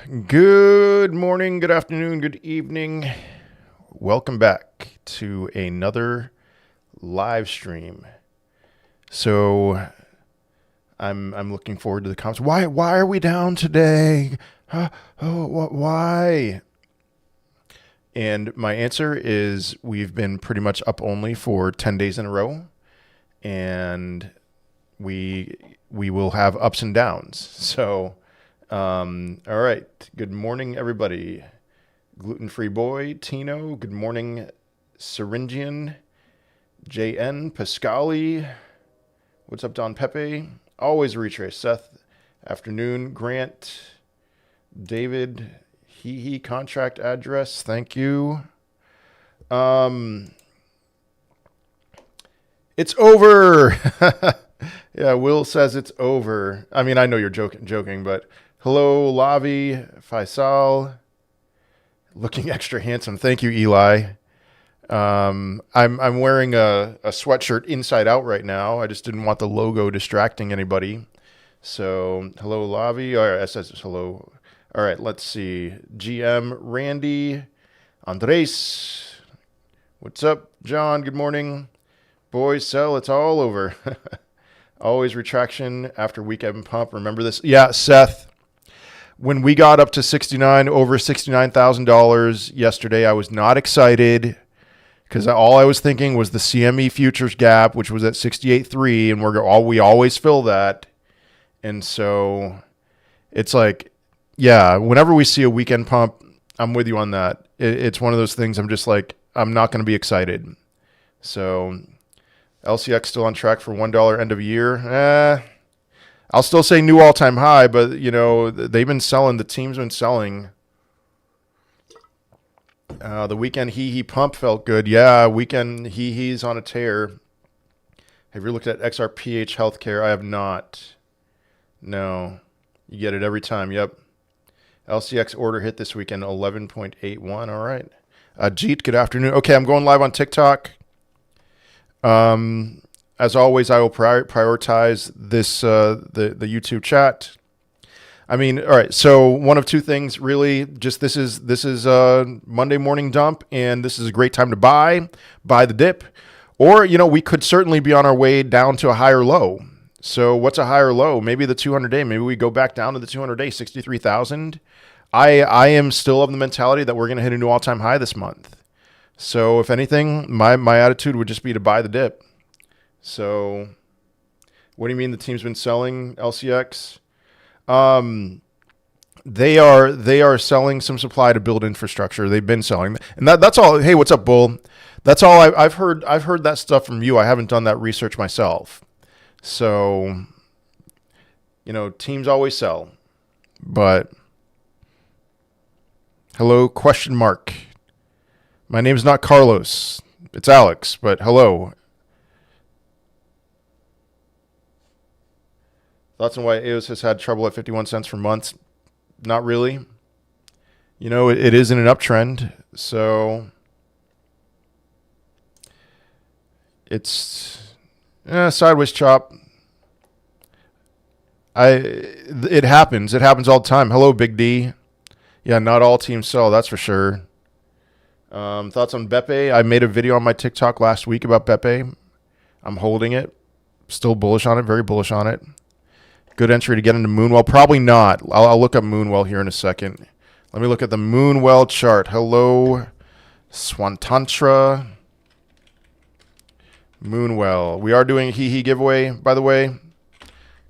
Good morning, good afternoon, good evening. Welcome back to another live stream. So I'm looking forward to the comments. Why are we down today? Why? And my answer is we've been pretty much up only for 10 days in a row, and we will have ups and downs. So all right. Good morning, everybody. Gluten-free boy, Tino. Good morning, Syringian, JN, Pascali. What's up, Don Pepe? Always a retrace. Seth, afternoon. Grant, David, HEEHEE contract address. Thank you. It's over. Yeah, Will says it's over. I mean, I know you're joking, but hello, Lavi, Faisal. Looking extra handsome. Thank you, Eli. I'm wearing a sweatshirt inside out right now. I just didn't want the logo distracting anybody. So, hello, Lavi. All right, it says hello. All right, let's see. GM, Randy, Andres. What's up, John? Good morning. Boys, sell. It's all over. Always retraction after weekend pump. Remember this? Yeah, Seth. When we got up to 69, over $69,000 yesterday, I was not excited because all I was thinking was the CME futures gap, which was at 68.3, and we always fill that. And so it's like, yeah, whenever we see a weekend pump, I'm with you on that. It's one of those things I'm just like, I'm not going to be excited. So LCX still on track for $1 end of year. I'll still say new all-time high, but, they've been selling. The team's been selling. The weekend HEEHEE pump felt good. Yeah, weekend HEEHEE's on a tear. Have you looked at XRPH Healthcare? I have not. No. You get it every time. Yep. LCX order hit this weekend, 11.81. All right. Jeet, good afternoon. Okay, I'm going live on TikTok. As always, I will prioritize this the YouTube chat. I mean, all right. So one of two things, really. Just this is Monday morning dump, and this is a great time to buy the dip, or we could certainly be on our way down to a higher low. So what's a higher low? Maybe the 200-day. Maybe we go back down to the 200-day, 63,000. I am still of the mentality that we're going to hit a new all-time high this month. So if anything, my attitude would just be to buy the dip. So what do you mean the team's been selling LCX? They are selling some supply to build infrastructure. They've been selling, and that's all. Hey, what's up, Bull? That's all I've heard. I've heard that stuff from you. I haven't done that research myself. So, teams always sell. But hello, question mark. My name's not Carlos. It's Alex, but hello. Thoughts on why EOS has had trouble at 51 cents for months? Not really. It is in an uptrend, so it's sideways chop. It happens. It happens all the time. Hello, Big D. Yeah, not all teams sell, that's for sure. Thoughts on Beppe? I made a video on my TikTok last week about Beppe. I'm holding it. Still bullish on it. Very bullish on it. Good entry to get into Moonwell? Probably not. I'll look up Moonwell here in a second. Let me look at the Moonwell chart. Hello, Swantantra. Moonwell. We are doing a HEEHEE giveaway, by the way.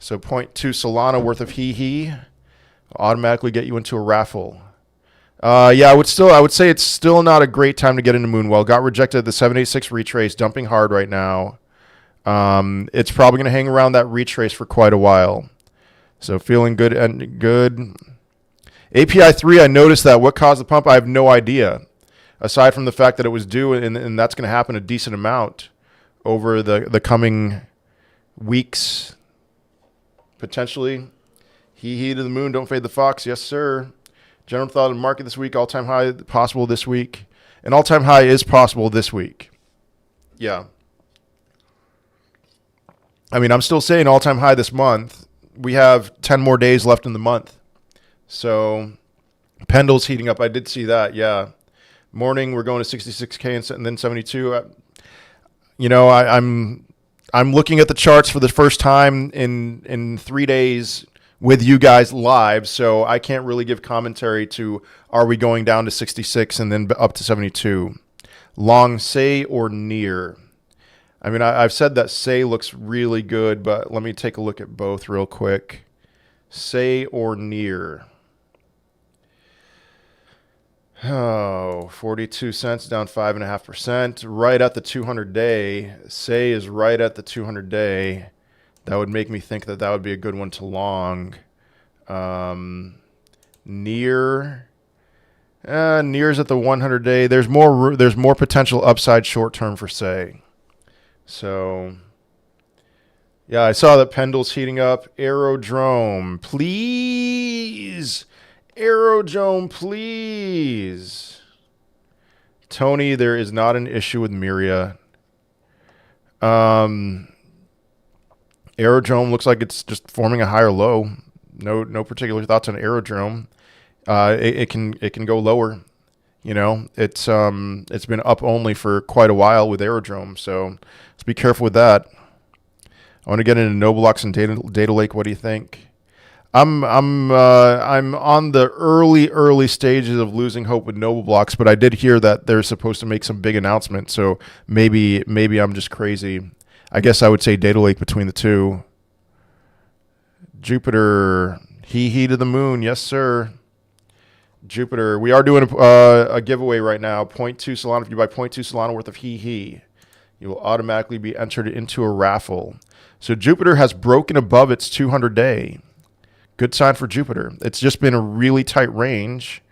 So 0.2 Solana worth of HEEHEE automatically get you into a raffle. Yeah, I would say it's still not a great time to get into Moonwell. Got rejected at the 786 retrace, dumping hard right now. It's probably going to hang around that retrace for quite a while. So feeling good and good. API 3, I noticed that. What caused the pump? I have no idea. Aside from the fact that it was due, and that's going to happen a decent amount over the coming weeks, potentially. HEEHEE to the moon, don't fade the fox. Yes, sir. General thought of the market this week, all-time high possible this week. An all-time high is possible this week. Yeah. I mean, I'm still saying all-time high this month. We have 10 more days left in the month. So Pendle's heating up. I did see that. Yeah. Morning, we're going to 66K and then 72. You know, I'm looking at the charts for the first time in 3 days with you guys live, so I can't really give commentary to are we going down to 66 and then up to 72. Long say or near. I mean, I've said that say looks really good, but let me take a look at both real quick. Say or near. Oh, 42 cents down 5.5%. Right at the 200-day. Say is right at the 200-day. That would make me think that that would be a good one to long. Near. Near's at the 100-day. There's more potential upside short term for say. So, yeah, I saw that Pendle's heating up. Aerodrome, please. Aerodrome, please. Tony, there is not an issue with Miria. Aerodrome looks like it's just forming a higher low. No particular thoughts on Aerodrome. It can go lower. You know, it's been up only for quite a while with Aerodrome, so let's be careful with that. I want to get into Noblox and Data Lake. What do you think? I'm on the early stages of losing hope with Noblox, but I did hear that they're supposed to make some big announcement, so maybe I'm just crazy. I guess I would say Data Lake between the two. Jupiter, HEEHEE to the moon, yes sir. Jupiter, we are doing a giveaway right now. 0.2 Solana. If you buy 0.2 Solana worth of HEEHEE, you will automatically be entered into a raffle. So Jupiter has broken above its 200-day. Good sign for Jupiter. It's just been a really tight range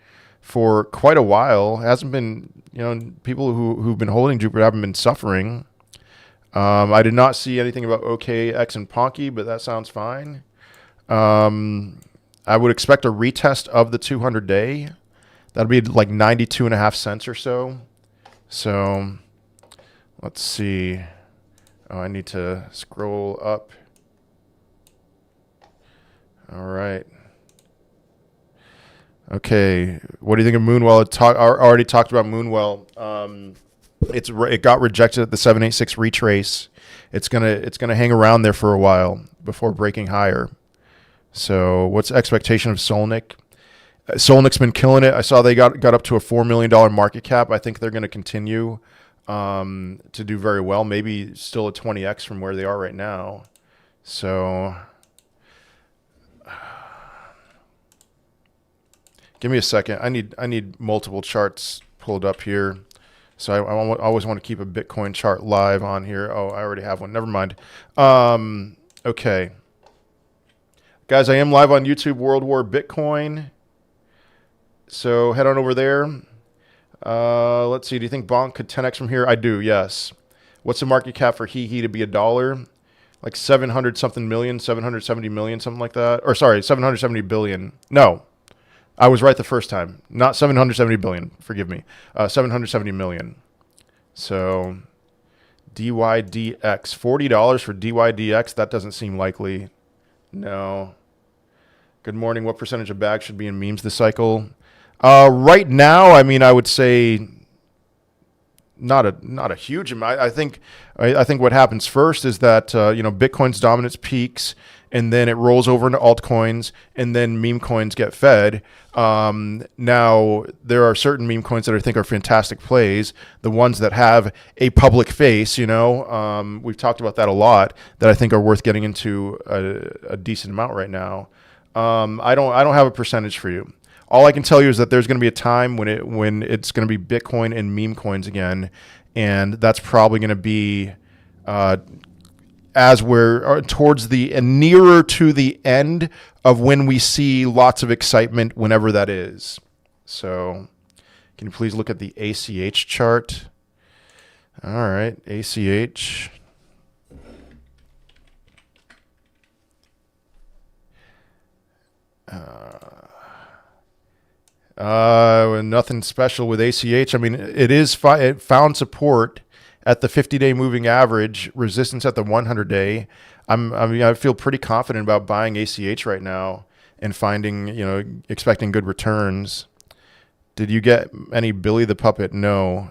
for quite a while. It hasn't been, you know, people who've been holding Jupiter haven't been suffering. I did not see anything about OKX and Ponky, but that sounds fine. I would expect a retest of the 200-day. That'll be like 92.5 cents or so. So let's see. Oh, I need to scroll up. All right. Okay. What do you think of Moonwell? I already talked about Moonwell. It got rejected at the 786 retrace. It's gonna hang around there for a while before breaking higher. So what's the expectation of Solnic? Solnic's been killing it. I saw they got up to a $4 million market cap. I think they're going to continue to do very well. Maybe still a 20x from where they are right now. So give me a second. I need multiple charts pulled up here. So I always want to keep a Bitcoin chart live on here. Oh, I already have one. Never mind. Okay. Guys, I am live on YouTube, World War Bitcoin. So head on over there. Let's see. Do you think Bonk could 10x from here? I do, yes. What's the market cap for HEEHEE to be $1? Like 700 something million, 770 million, something like that. Or sorry, 770 billion. No, I was right the first time. Not 770 billion. Forgive me. 770 million. So DYDX, $40 for DYDX. That doesn't seem likely. No. Good morning. What percentage of bags should be in memes this cycle? Right now, I mean, I would say not a huge amount. I think what happens first is that Bitcoin's dominance peaks, and then it rolls over into altcoins, and then meme coins get fed. Now there are certain meme coins that I think are fantastic plays. The ones that have a public face, we've talked about that a lot. That I think are worth getting into a decent amount right now. I don't have a percentage for you. All I can tell you is that there's going to be a time when it's going to be Bitcoin and meme coins again, and that's probably going to be as we're towards the nearer to the end of when we see lots of excitement, whenever that is. So, can you please look at the ACH chart? All right, ACH. Nothing special with ACH. I mean, it found support at the 50-day moving average, resistance at the 100-day. I feel pretty confident about buying ACH right now and expecting good returns. Did you get any Billy the Puppet? No.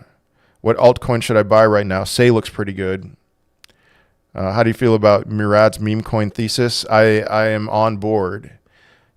What altcoin should I buy right now? Say looks pretty good. How do you feel about Murad's meme coin thesis? I am on board.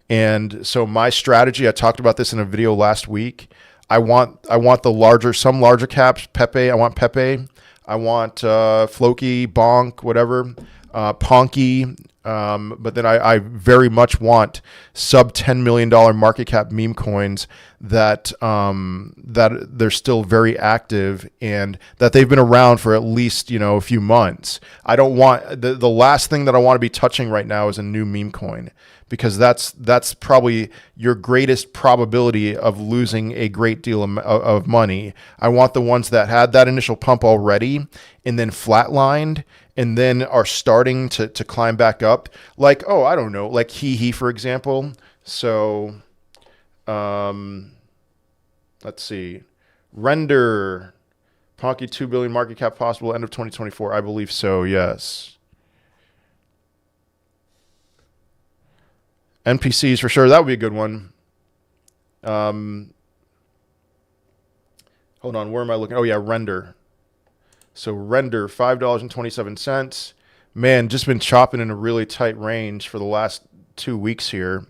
And so my strategy, I talked about this in a video last week. I want some larger caps, Pepe. I want Pepe. I want Floki, Bonk, whatever, Ponky. But then I very much want sub $10 million market cap meme coins that they're still very active and that they've been around for at least, a few months. I don't want the last thing that I want to be touching right now is a new meme coin, because that's probably your greatest probability of losing a great deal of money. I want the ones that had that initial pump already and then flatlined and then are starting to climb back up. Like, I don't know, like HEEHEE, for example. So, let's see. Render, Ponky 2 billion market cap possible end of 2024. I believe so, yes. NPCs for sure. That would be a good one. Hold on, where am I looking? Oh, yeah, Render. So Render, $5.27. Man, just been chopping in a really tight range for the last 2 weeks here.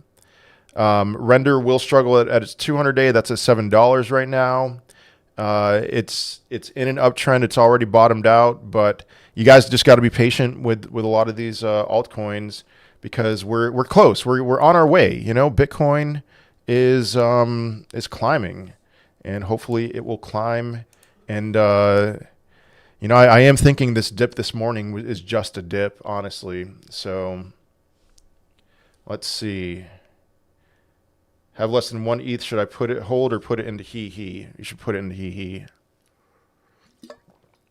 Render will struggle at its 200-day. That's at $7 right now. It's in an uptrend. It's already bottomed out, but you guys just got to be patient with a lot of these altcoins, because we're close. We're on our way. Bitcoin is climbing, and hopefully it will climb. And I am thinking this dip this morning is just a dip, honestly. So let's see. Have less than 1 ETH. Should I hold or put it into HEEHEE? You should put it into HEEHEE.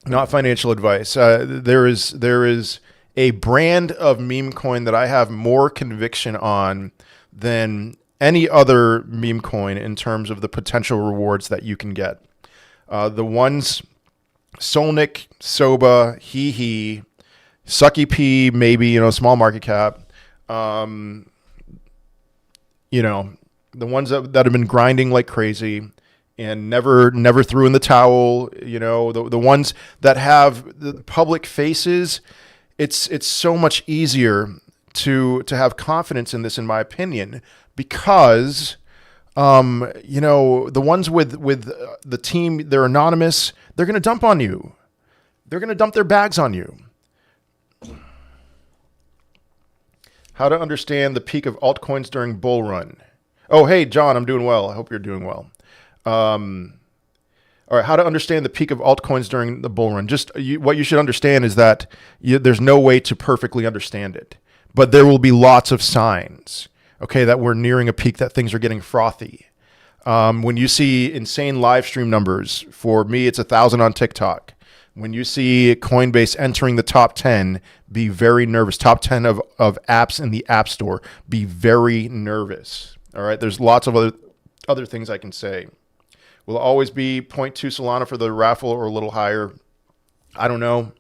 Not financial advice. There is a brand of meme coin that I have more conviction on than any other meme coin in terms of the potential rewards that you can get. The ones, Solnik, Soba, HEEHEE, Sucky P, maybe, small market cap. The ones that have been grinding like crazy and never threw in the towel, the ones that have the public faces. It's so much easier to have confidence in this, in my opinion, because the ones with the team, they're anonymous, they're going to dump on you. They're going to dump their bags on you. How to understand the peak of altcoins during bull run. Oh, hey, John, I'm doing well. I hope you're doing well. All right, how to understand the peak of altcoins during the bull run. What you should understand is that there's no way to perfectly understand it, but there will be lots of signs, okay, that we're nearing a peak, that things are getting frothy. When you see insane live stream numbers, for me, it's 1,000 on TikTok. When you see Coinbase entering the top 10, be very nervous. Top 10 of apps in the App Store, be very nervous. All right, there's lots of other things I can say. Will it always be 0.2 Solana for the raffle or a little higher? I don't know.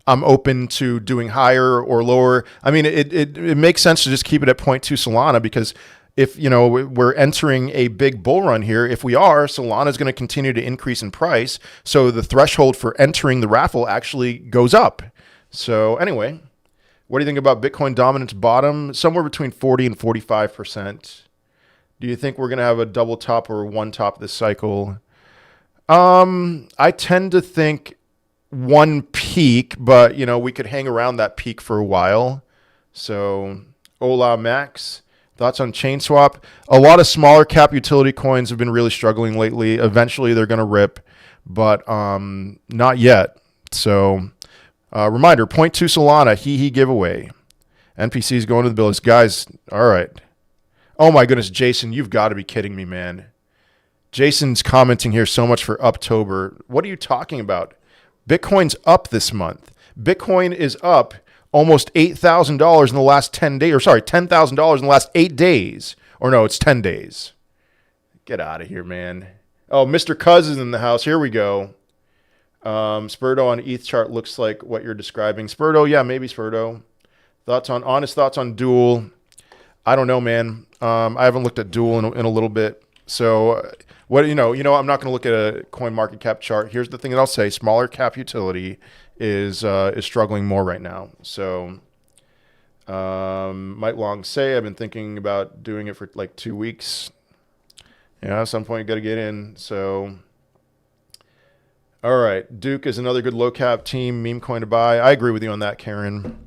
I'm open to doing higher or lower. I mean, it makes sense to just keep it at 0.2 Solana, because if we're entering a big bull run here, if we are, Solana is going to continue to increase in price. So the threshold for entering the raffle actually goes up. So anyway, what do you think about Bitcoin dominance bottom? Somewhere between 40 and 45%. Do you think we're going to have a double top or one top this cycle? I tend to think one peak, but, we could hang around that peak for a while. So, Ola Max, thoughts on ChainSwap? A lot of smaller cap utility coins have been really struggling lately. Eventually, they're going to rip, but not yet. So, reminder, 0.2 Solana, HEEHEE giveaway. NPCs going to the bills. Guys, all right. Oh my goodness, Jason, you've got to be kidding me, man. Jason's commenting here so much for Uptober. What are you talking about? Bitcoin's up this month. Bitcoin is up almost $8,000 in the last 10 days, or sorry, $10,000 in the last 8 days. Or no, it's 10 days. Get out of here, man. Oh, Mr. Cuz is in the house. Here we go. Spurdo on ETH chart looks like what you're describing. Spurdo, yeah, maybe Spurdo. Honest thoughts on Duel. I don't know, man. I haven't looked at Duel in a little bit. So what I'm not going to look at a coin market cap chart. Here's the thing that I'll say: smaller cap utility is struggling more right now. So might long say I've been thinking about doing it for like 2 weeks. At some point you got to get in. So all right, Duke is another good low cap team meme coin to buy. I agree with you on that, Karen.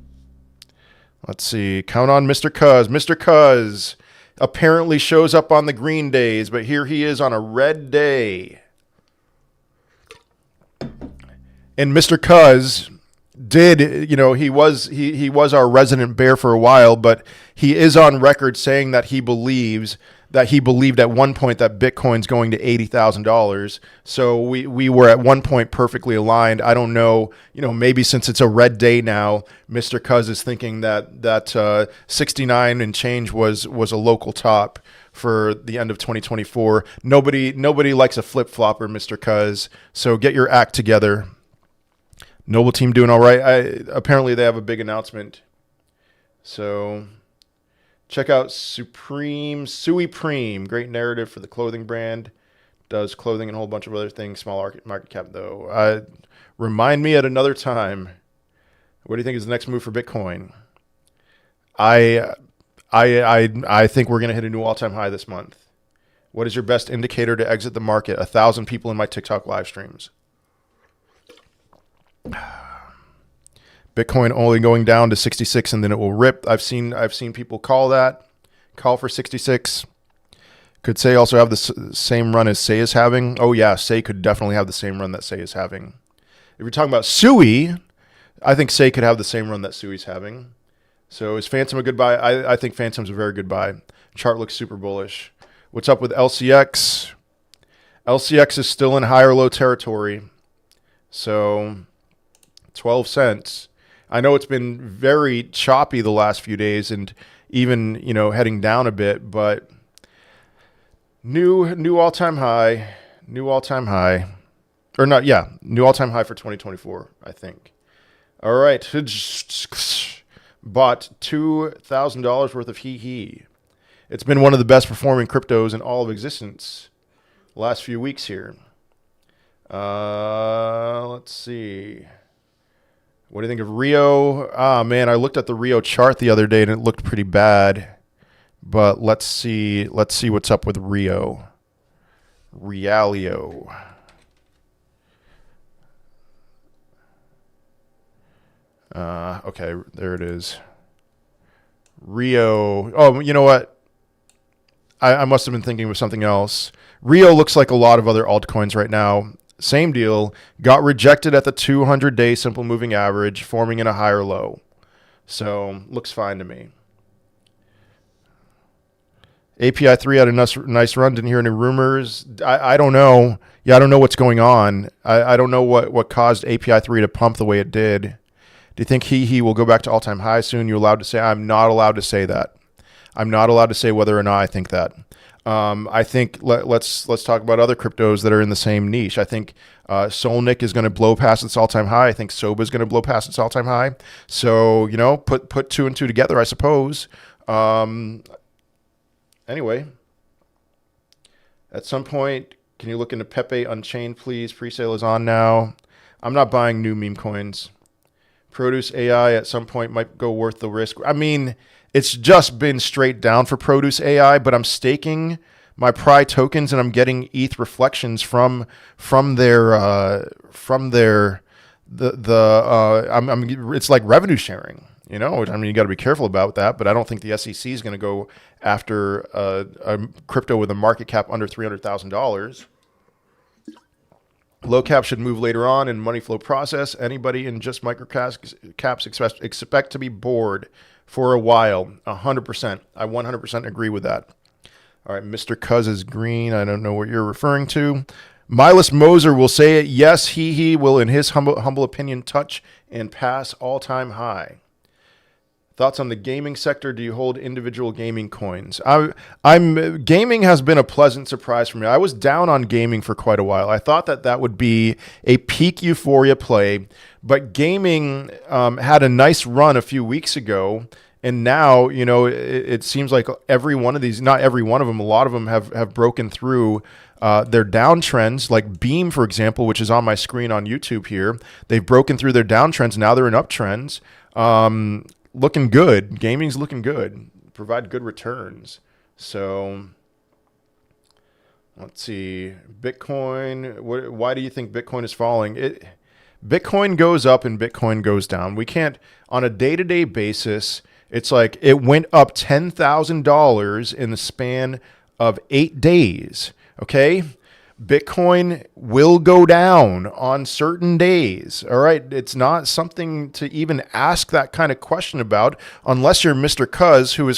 Let's see. Count on Mr. Cuz. Mr. Cuz apparently shows up on the green days, but here he is on a red day. And Mr. Cuz did, he was our resident bear for a while, but he is on record saying that he believed at one point that Bitcoin's going to $80,000. So we were at one point perfectly aligned. I don't know, maybe since it's a red day now, Mr. Cuz is thinking that 69 and change was a local top for the end of 2024. Nobody likes a flip-flopper, Mr. Cuz. So get your act together. Noble team doing all right. Apparently they have a big announcement. So check out Supreme. Great narrative for the clothing brand. Does clothing and a whole bunch of other things. Small market cap though. Remind me at another time. What do you think is the next move for Bitcoin? I think we're going to hit a new all-time high this month. What is your best indicator to exit the market? 1,000 people in my TikTok live streams. Bitcoin only going down to 66 and then it will rip. I've seen people call for 66. Could Say also have the same run as Say is having? Oh yeah, Say could definitely have the same run that Say is having. If you're talking about Sui, I think Say could have the same run that Sui's having. So is Phantom a good buy? I think Phantom's a very good buy. Chart looks super bullish. What's up with LCX? LCX is still in high or low territory. So 12 cents. I know it's been very choppy the last few days and even, heading down a bit, but new all-time high. New all-time high for 2024, I think. All right. Bought $2,000 worth of HEEHEE. It's been one of the best performing cryptos in all of existence the last few weeks here. Let's see. What do you think of Rio? Man, I looked at the Rio chart the other day and it looked pretty bad. But let's see what's up with Rio. Realio. Okay, there it is. Rio. Oh, you know what? I must have been thinking of something else. Rio looks like a lot of other altcoins right now. Same deal. Got rejected at the 200-day simple moving average, forming in a higher low. So, looks fine to me. API 3 had a nice run. Didn't hear any rumors. I don't know. Yeah, I don't know what's going on. I don't know what caused API 3 to pump the way it did. Do you think HEEHEE will go back to all-time high soon? You allowed to say? I'm not allowed to say that. I'm not allowed to say whether or not I think that. I think let's talk about other cryptos that are in the same niche. I think Solnik is going to blow past its all-time high. I think SOBA is going to blow past its all-time high. So, put two and two together, I suppose. Anyway, at some point, can you look into Pepe Unchained, please? Presale is on now. I'm not buying new meme coins. Produce AI at some point might go worth the risk. I mean, it's just been straight down for Produce AI, but I'm staking my Pry tokens and I'm getting ETH reflections from their it's like revenue sharing. You got to be careful about that, but I don't think the SEC is going to go after a crypto with a market cap under $300,000. Low cap should move later on in money flow process. Anybody in just micro caps expect to be bored for a while. 100%. I 100% agree with that. All right, Mr. Cuz is green. I don't know what you're referring to. Milas Moser will say it. Yes, he will, in his humble opinion, touch and pass all-time high. Thoughts on the gaming sector? Do you hold individual gaming coins? Gaming has been a pleasant surprise for me. I was down on gaming for quite a while. I thought that would be a peak euphoria play, but gaming had a nice run a few weeks ago, And now, you know, it seems like every one of these, not every one of them, a lot of them have broken through their downtrends, like Beam, for example, which is on my screen on YouTube here. They've broken through their downtrends. Now they're in uptrends. Looking good. Gaming's looking good. Provide good returns. So let's see. Bitcoin. Why do you think Bitcoin is falling? Bitcoin goes up and Bitcoin goes down. We can't, on a day-to-day basis, it's like it went up $10,000 in the span of 8 days. Okay? Bitcoin will go down on certain days. All right. It's not something to even ask that kind of question about unless you're Mr. Cuz, who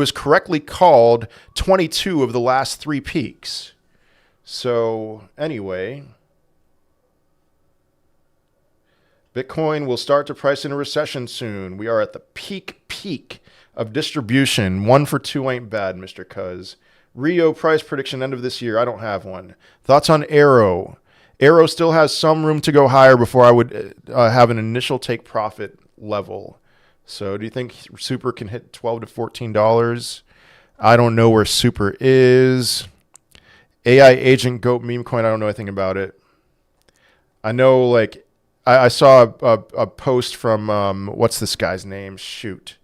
has correctly called 22 of the last 3 peaks. So anyway, Bitcoin will start to price in a recession soon. We are at the peak of distribution. 1 for 2 ain't bad, Mr. Cuz. Rio price prediction end of this year. I don't have one. Thoughts on Arrow? Arrow still has some room to go higher before I would have an initial take profit level. So do you think Super can hit $12 to $14? I don't know where Super is. AI Agent Goat meme coin. I don't know anything about it. I know, like, I saw a post from what's this guy's name? Shoot,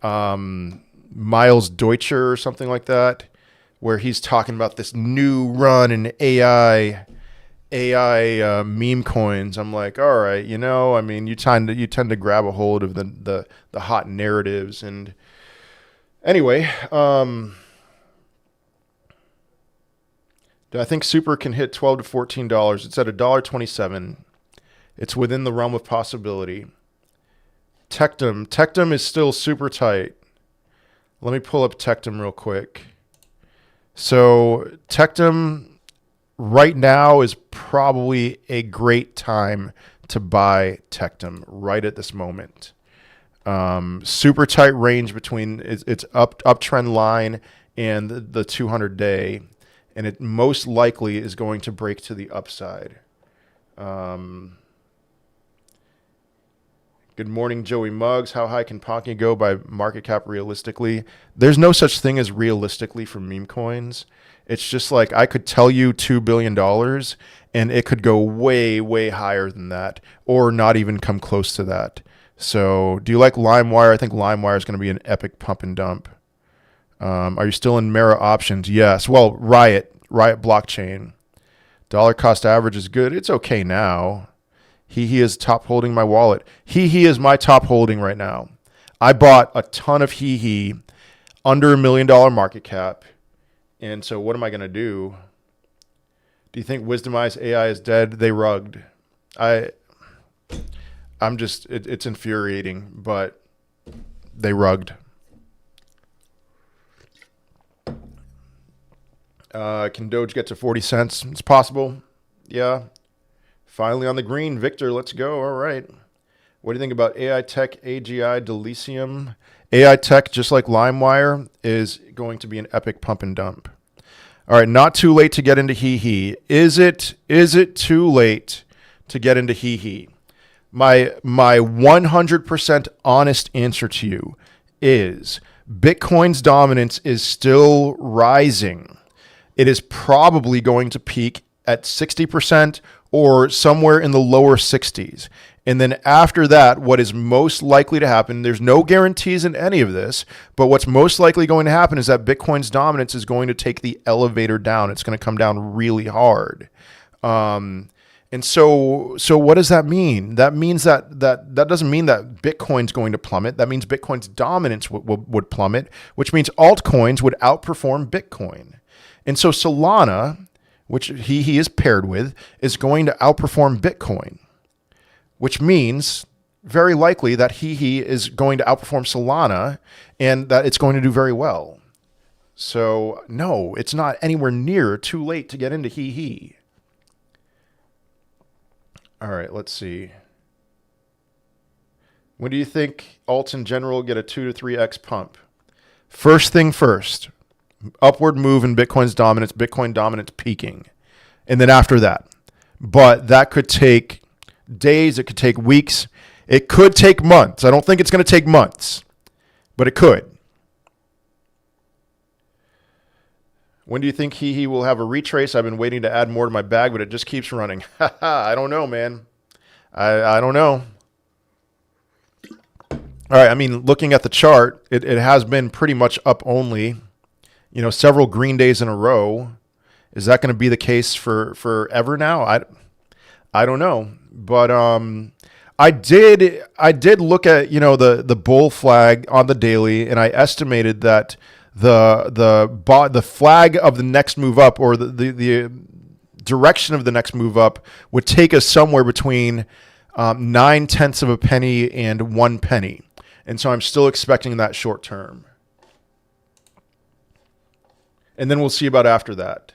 Miles Deutscher or something like that, where he's talking about this new run in AI meme coins. I'm like, all right, you know, I mean, you tend to grab a hold of the hot narratives. And anyway, do I think Super can hit $12 to $14? It's at $1.27. It's within the realm of possibility. Tectum is still super tight. Let me pull up Tectum real quick. So Tectum right now is probably a great time to buy Tectum right at this moment. Super tight range between its uptrend line and the 200-day, and it most likely is going to break to the upside. Good morning, Joey Muggs. How high can Ponky go by market cap realistically? There's no such thing as realistically for meme coins. It's just like I could tell you $2 billion and it could go way, way higher than that or not even come close to that. So do you like LimeWire? I think LimeWire is going to be an epic pump and dump. Are you still in Mara options? Yes. Well, Riot blockchain. Dollar cost average is good. It's okay now. HEEHEE is top holding my wallet. HEEHEE is my top holding right now. I bought a ton of HEEHEE under $1 million market cap. And so what am I going to do? Do you think Wisdomized AI is dead? They rugged. I'm just, it's infuriating, but they rugged. Can Doge get to 40 cents? It's possible. Yeah. Finally on the green. Victor, let's go. All right. What do you think about AI Tech, AGI, Delicium? AI Tech, just like LimeWire, is going to be an epic pump and dump. All right, not too late to get into HEEHEE. Is it too late to get into HEEHEE? My 100% honest answer to you is Bitcoin's dominance is still rising. It is probably going to peak at 60% or somewhere in the lower 60s. And then after that, what is most likely to happen, there's no guarantees in any of this, but what's most likely going to happen is that Bitcoin's dominance is going to take the elevator down. It's going to come down really hard. And so what does that mean? That means that doesn't mean that Bitcoin's going to plummet. That means Bitcoin's dominance would plummet, which means altcoins would outperform Bitcoin. And so Solana, which he is paired with, is going to outperform Bitcoin, which means very likely that he is going to outperform Solana and that it's going to do very well. So no, it's not anywhere near too late to get into HEEHEE. All right, let's see. When do you think alts in general get a 2 to 3x pump? First thing first, upward move in Bitcoin's dominance, Bitcoin dominance peaking. And then after that. But that could take days, it could take weeks, it could take months. I don't think it's going to take months. but it could. When do you think HEEHEE will have a retrace? I've been waiting to add more to my bag, but it just keeps running. I don't know, man. I don't know. All right, I mean, looking at the chart, it has been pretty much up only, you know, several green days in a row. Is that going to be the case for forever now? I don't know. But I did look at, you know, the bull flag on the daily, and I estimated that the flag of the next move up, or the direction of the next move up, would take us somewhere between 9/10 of a penny and 1 penny. And so I'm still expecting that short term. And then we'll see about after that.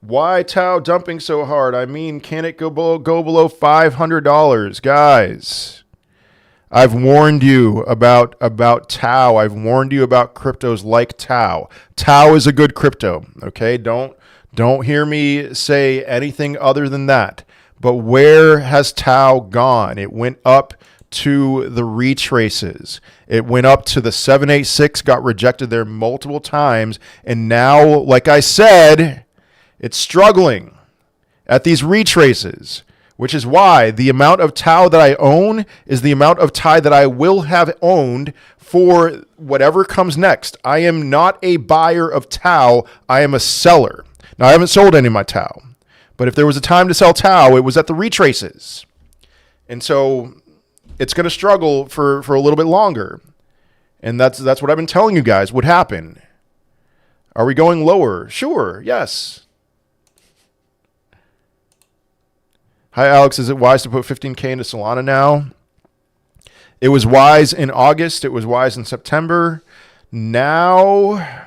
Why Tau dumping so hard? I mean, can it go below $500, guys? I've warned you about Tau. I've warned you about cryptos like Tau. Tau is a good crypto, okay? Don't hear me say anything other than that. But where has Tau gone? It went up to the retraces. It went up to the 786, got rejected there multiple times, and now, like I said, it's struggling at these retraces, which is why the amount of Tau that I own is the amount of TAI that I will have owned for whatever comes next. I am not a buyer of Tau. I am a seller. Now, I haven't sold any of my Tau, but if there was a time to sell Tau, it was at the retraces. And so it's going to struggle for a little bit longer. And that's what I've been telling you guys would happen. Are we going lower? Sure, yes. Hi, Alex. Is it wise to put 15K into Solana now? It was wise in August. It was wise in September. Now,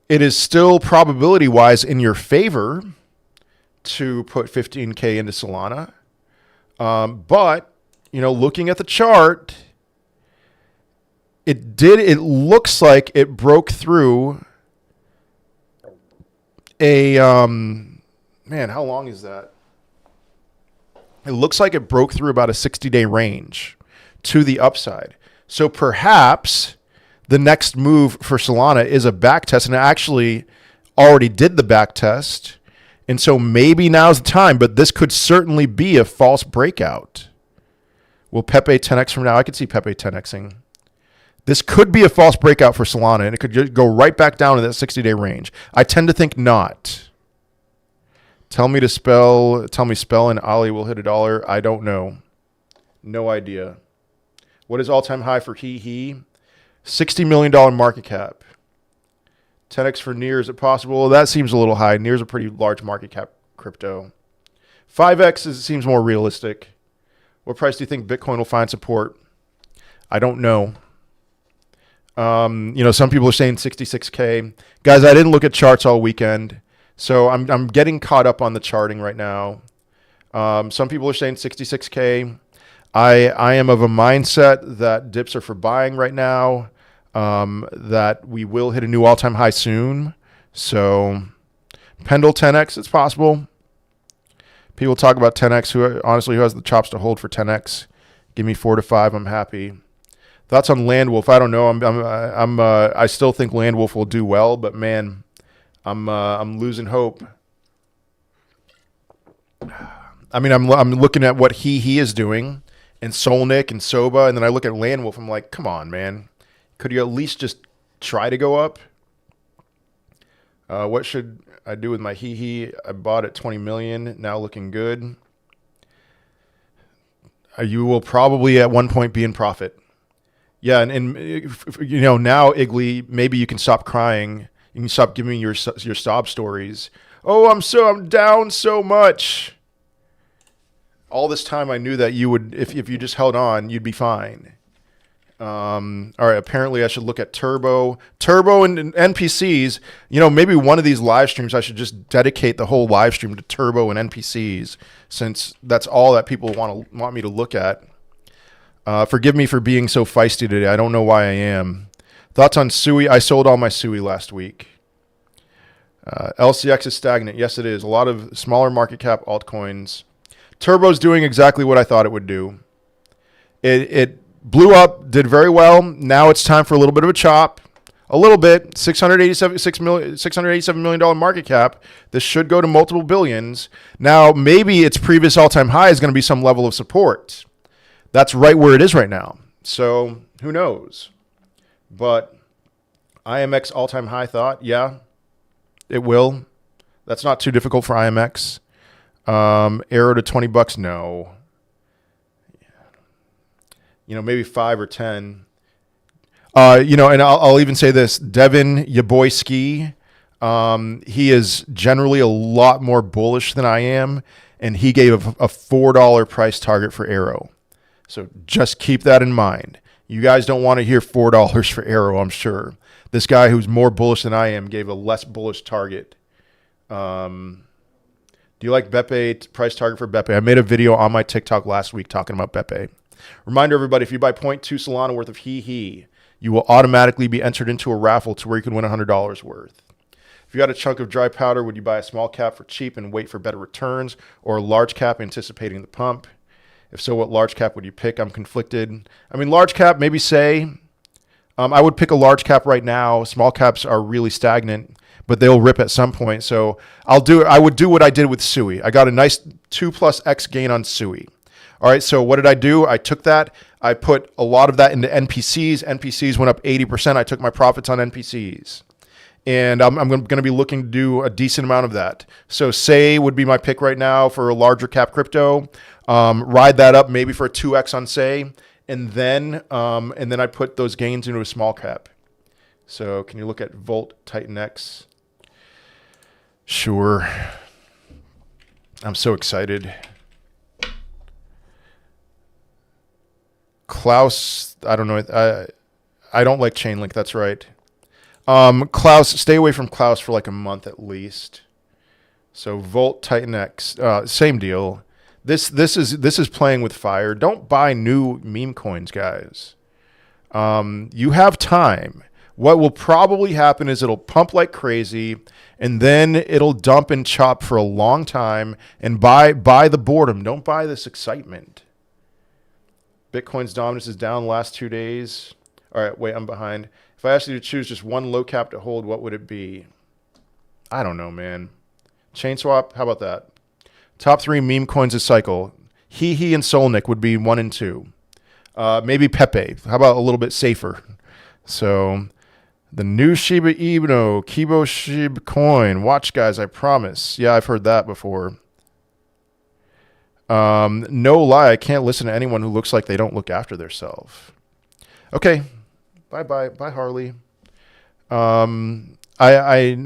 it is still probability-wise in your favor to put 15K into Solana. But, you know, looking at the chart, it looks like it broke through a... Man, how long is that? It looks like it broke through about a 60-day range to the upside. So perhaps the next move for Solana is a back test, and it actually already did the back test. And so maybe now's the time, but this could certainly be a false breakout. Will Pepe 10x from now? I could see Pepe 10xing. This could be a false breakout for Solana, and it could just go right back down to that 60-day range. I tend to think not. Tell me spell and Ali will hit $1. I don't know. No idea. What is all-time high for HEEHEE? $60 million market cap. 10x for Near, is it possible? Well, that seems a little high. Near's a pretty large market cap crypto. 5x seems more realistic. What price do you think Bitcoin will find support? I don't know. You know, some people are saying 66K. Guys, I didn't look at charts all weekend. So I'm getting caught up on the charting right now. Some people are saying 66K. I am of a mindset that dips are for buying right now, that we will hit a new all-time high soon. So Pendle 10x, it's possible. People talk about 10x. Who has the chops to hold for 10x? Give me 4 to 5. I'm happy. Thoughts on Landwolf? I don't know. I still think Landwolf will do well, but man, I'm losing hope. I mean, I'm looking at what he is doing, and Solnik and Soba, and then I look at Landwolf. I'm like, come on, man. Could you at least just try to go up? What should I do with my HEEHEE? I bought at 20 million. Now looking good. You will probably at one point be in profit. Yeah, and you know, now, Iggly, maybe you can stop crying. You can stop giving me your sob stories. Oh, I'm down so much. All this time I knew that you would, if you just held on, you'd be fine. All right, apparently I should look at Turbo and NPCs. You know, maybe one of these live streams I should just dedicate the whole live stream to Turbo and NPCs, since that's all that people want me to look at. Forgive me for being so feisty today. I don't know why I am. Thoughts on Sui? I sold all my Sui last week. LCX is stagnant. Yes, it is. A lot of smaller market cap altcoins. Turbo's doing exactly what I thought it would do. It blew up, did very well. Now it's time for a little bit of a chop. A little bit, $687 million market cap. This should go to multiple billions. Now, maybe its previous all-time high is going to be some level of support. That's right where it is right now. So who knows? But IMX all-time high thought, yeah, it will. That's not too difficult for IMX. Arrow to $20, no. Maybe 5 or 10. And I'll even say this, Devin, your boy Ski, he is generally a lot more bullish than I am, and he gave a $4 price target for Arrow. So just keep that in mind. You guys don't want to hear $4 for Arrow, I'm sure. This guy who's more bullish than I am gave a less bullish target. Do you like Beppe? Price target for Beppe. I made a video on my TikTok last week talking about Beppe. Reminder, everybody, if you buy 0.2 Solana worth of HEEHEE, you will automatically be entered into a raffle to where you can win $100 worth. If you got a chunk of dry powder, would you buy a small cap for cheap and wait for better returns, or a large cap anticipating the pump? If so, what large cap would you pick? I'm conflicted. I mean, large cap, maybe say. I would pick a large cap right now. Small caps are really stagnant, but they'll rip at some point. So I would do what I did with Sui. I got a nice 2+X gain on Sui. All right, so what did I do? I took that. I put a lot of that into NPCs. NPCs went up 80%. I took my profits on NPCs. And I'm going to be looking to do a decent amount of that. So Say would be my pick right now for a larger cap crypto. Ride that up maybe for a 2X on Say. And then I put those gains into a small cap. So can you look at Volt Titan X? Sure. I'm so excited. Klaus, I don't know. I don't like Chainlink. That's right. Klaus, stay away from Klaus for like a month at least. So Volt Titan X, same deal. This is playing with fire. Don't buy new meme coins, guys. You have time. What will probably happen is it'll pump like crazy, and then it'll dump and chop for a long time. And buy the boredom. Don't buy this excitement. Bitcoin's dominance is down the last 2 days. All right, wait, I'm behind. If I asked you to choose just one low cap to hold, what would it be? I don't know, man. Chainswap, how about that? Top 3 meme coins this cycle. HEEHEE and Solnik would be 1 and 2. Maybe Pepe. How about a little bit safer? So the new Shiba Inu, Kibo Shiba coin. Watch, guys, I promise. Yeah, I've heard that before. No lie, I can't listen to anyone who looks like they don't look after themselves. Okay, bye, Harley. I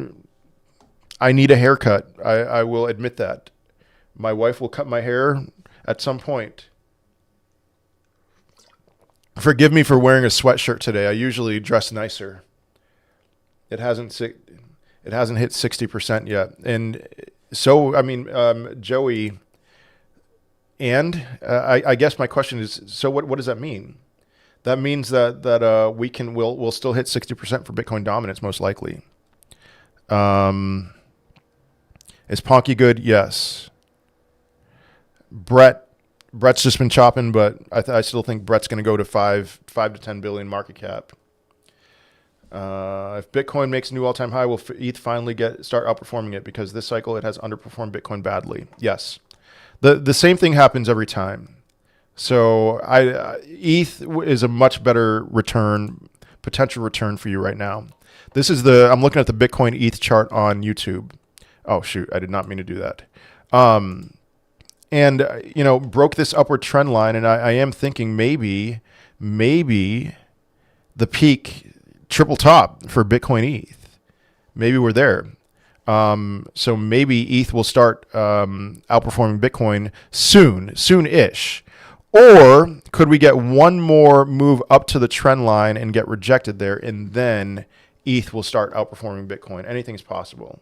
need a haircut. I will admit that. My wife will cut my hair at some point. Forgive me for wearing a sweatshirt today. I usually dress nicer. It hasn't hit 60% yet, and so I mean, Joey. And I guess my question is, so what does that mean? That means that we'll still hit 60% for Bitcoin dominance most likely. Is Ponky good? Yes. Brett's just been chopping, but I still think Brett's going to go to 5 to 10 billion market cap. If Bitcoin makes a new all-time high, will ETH finally start outperforming it? Because this cycle it has underperformed Bitcoin badly. Yes. The same thing happens every time. So ETH is a much better potential return for you right now. I'm looking at the Bitcoin ETH chart on YouTube. Oh shoot, I did not mean to do that. Broke this upward trend line, and I am thinking maybe the peak triple top for Bitcoin ETH. Maybe we're there. So maybe ETH will start outperforming Bitcoin soon-ish. Or could we get one more move up to the trend line and get rejected there, and then ETH will start outperforming Bitcoin? Anything's possible.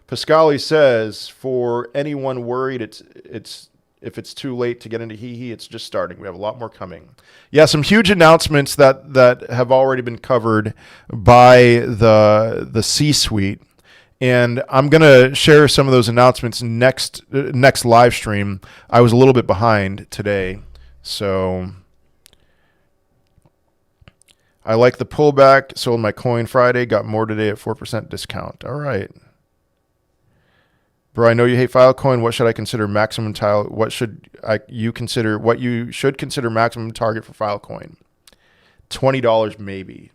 Pascali says, for anyone worried, if it's too late to get into HEEHEE, it's just starting. We have a lot more coming. Yeah, some huge announcements that have already been covered by the C-suite. And I'm going to share some of those announcements next live stream. I was a little bit behind today. So I like the pullback. Sold my coin Friday. Got more today at 4% discount. All right. Bro, I know you hate Filecoin. What should I consider maximum tile? What should you consider? What you should consider maximum target for Filecoin? $20 maybe.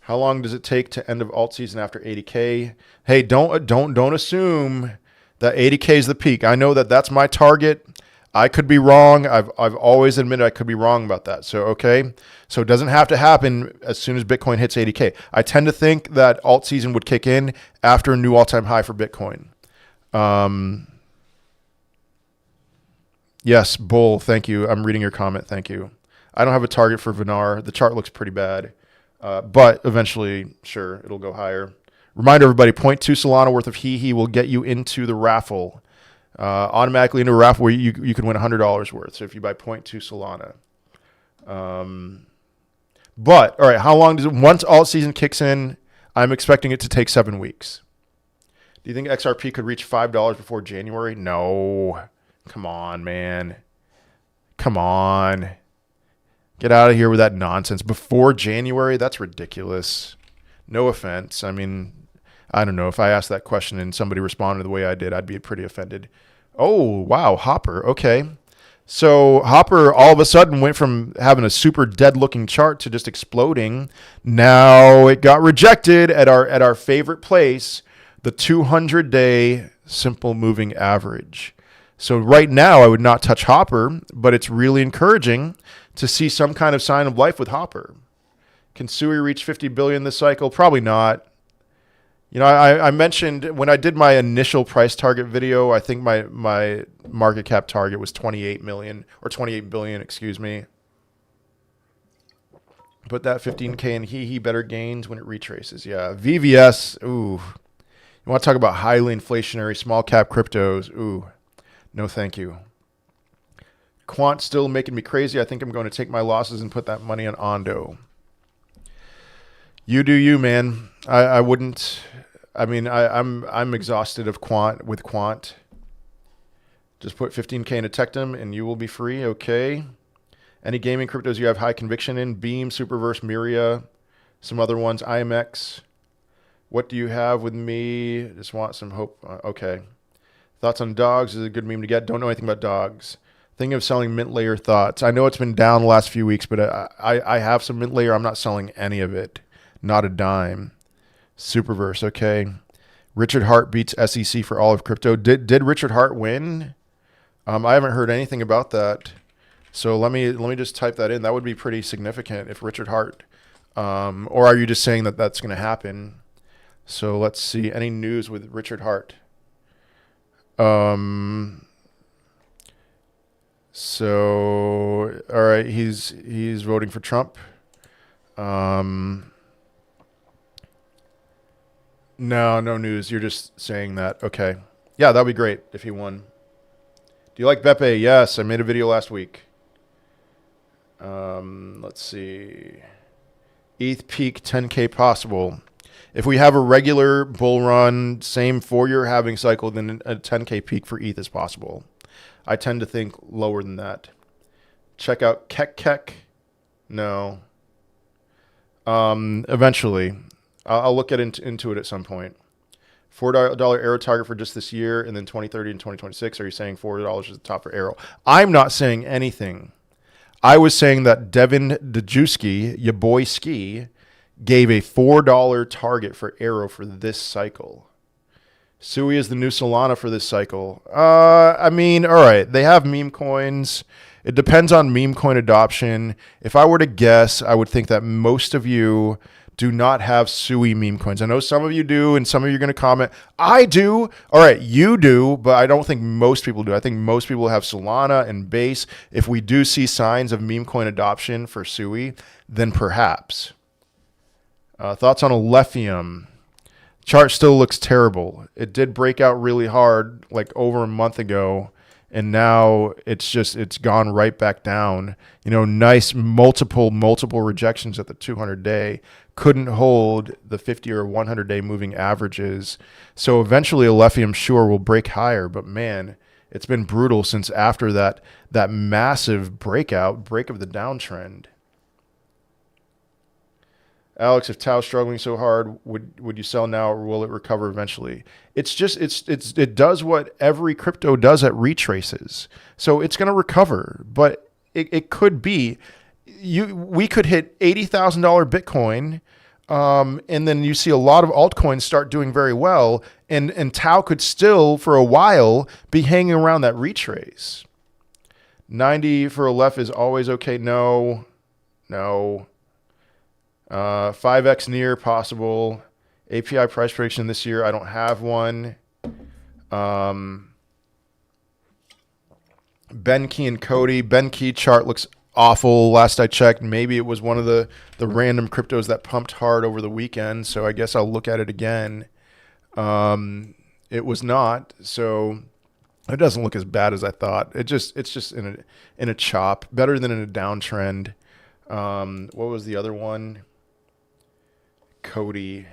How long does it take to end of alt season after 80K? Hey, don't assume that 80K is the peak. I know that that's my target. I could be wrong. I've always admitted I could be wrong about that. So, okay. So it doesn't have to happen as soon as Bitcoin hits 80K. I tend to think that alt season would kick in after a new all-time high for Bitcoin. Yes, Bull, thank you. I'm reading your comment. Thank you. I don't have a target for Vinar. The chart looks pretty bad. But eventually, sure, it'll go higher. Remind everybody, 0.2 Solana worth of HEEHEE will get you into the raffle. Automatically into a raffle where you can win $100 worth. So if you buy 0.2 Solana. But, all right, how long does it, once alt season kicks in, I'm expecting it to take 7 weeks. Do you think XRP could reach $5 before January? No. Come on, man. Come on. Get out of here with that nonsense. Before January? That's ridiculous. No offense. I mean, I don't know. If I asked that question and somebody responded the way I did, I'd be pretty offended. Oh, wow. Hopper. Okay. So Hopper all of a sudden went from having a super dead-looking chart to just exploding. Now it got rejected at our favorite place, the 200-day simple moving average. So right now I would not touch Hopper, but it's really encouraging to see some kind of sign of life with Hopper. Can Sui reach 50 billion this cycle? Probably not. You know, I mentioned when I did my initial price target video, I think my market cap target was 28 million or 28 billion, excuse me. Put that 15K in HEEHEE better gains when it retraces. Yeah, VVS, ooh. You want to talk about highly inflationary small cap cryptos? Ooh, no thank you. Quant still making me crazy. I think I'm going to take my losses and put that money on Ondo. You do you, man. I wouldn't. I mean, I'm exhausted of quant. Just put 15K into Tectum and you will be free. Okay. Any gaming cryptos you have high conviction in? Beam, Superverse, Miria, some other ones. IMX. What do you have with me? Just want some hope. Okay. Thoughts on dogs is a good meme to get. Don't know anything about dogs. Thinking of selling mint layer thoughts. I know it's been down the last few weeks, but I have some mint layer. I'm not selling any of it. Not a dime. Superverse, okay. Richard Hart beats SEC for all of crypto. Did Richard Hart win? I haven't heard anything about that. So let me just type that in. That would be pretty significant if Richard Hart. Or are you just saying that that's going to happen? So let's see. Any news with Richard Hart? So all right, he's voting for Trump. No news. You're just saying that. Okay. Yeah, that'd be great if he won. Do you like Beppe? Yes, I made a video last week. Let's see. ETH peak 10K possible. If we have a regular bull run, same 4-year halving cycle, then a 10K peak for ETH is possible. I tend to think lower than that. Check out Kek. No. Eventually. I'll look into it at some point. $4 arrow target for just this year, and then 2030 and 2026. Are you saying $4 is the top for arrow? I'm not saying anything. I was saying that Devin Dejewski, your boy Ski, gave a $4 target for arrow for this cycle. Sui is the new Solana for this cycle. I mean, all right. They have meme coins. It depends on meme coin adoption. If I were to guess, I would think that most of you do not have Sui meme coins. I know some of you do, and some of you are going to comment, I do. All right, you do, but I don't think most people do. I think most people have Solana and Base. If we do see signs of meme coin adoption for Sui, then perhaps. Thoughts on Alephium? Chart still looks terrible. It did break out really hard like over a month ago, and now it's gone right back down. You know, nice multiple rejections at the 200-day. Couldn't hold the 50 or 100-day moving averages. So eventually Alephium sure will break higher, but man, it's been brutal since after that massive break of the downtrend. Alex, if Tao's struggling so hard, would you sell now or will it recover eventually? It's just it does what every crypto does at retraces. So it's going to recover, but it could be we could hit $80,000 Bitcoin, and then you see a lot of altcoins start doing very well, and Tao could still for a while be hanging around that retrace. 90 for a left is always okay. No. 5x near possible. API price prediction this year. I don't have one. Ben Key and Cody. Ben Key chart looks awful. Last I checked, maybe it was one of the random cryptos that pumped hard over the weekend. So I guess I'll look at it again. It was not. So it doesn't look as bad as I thought. It's just in a chop. Better than in a downtrend. What was the other one? Cody.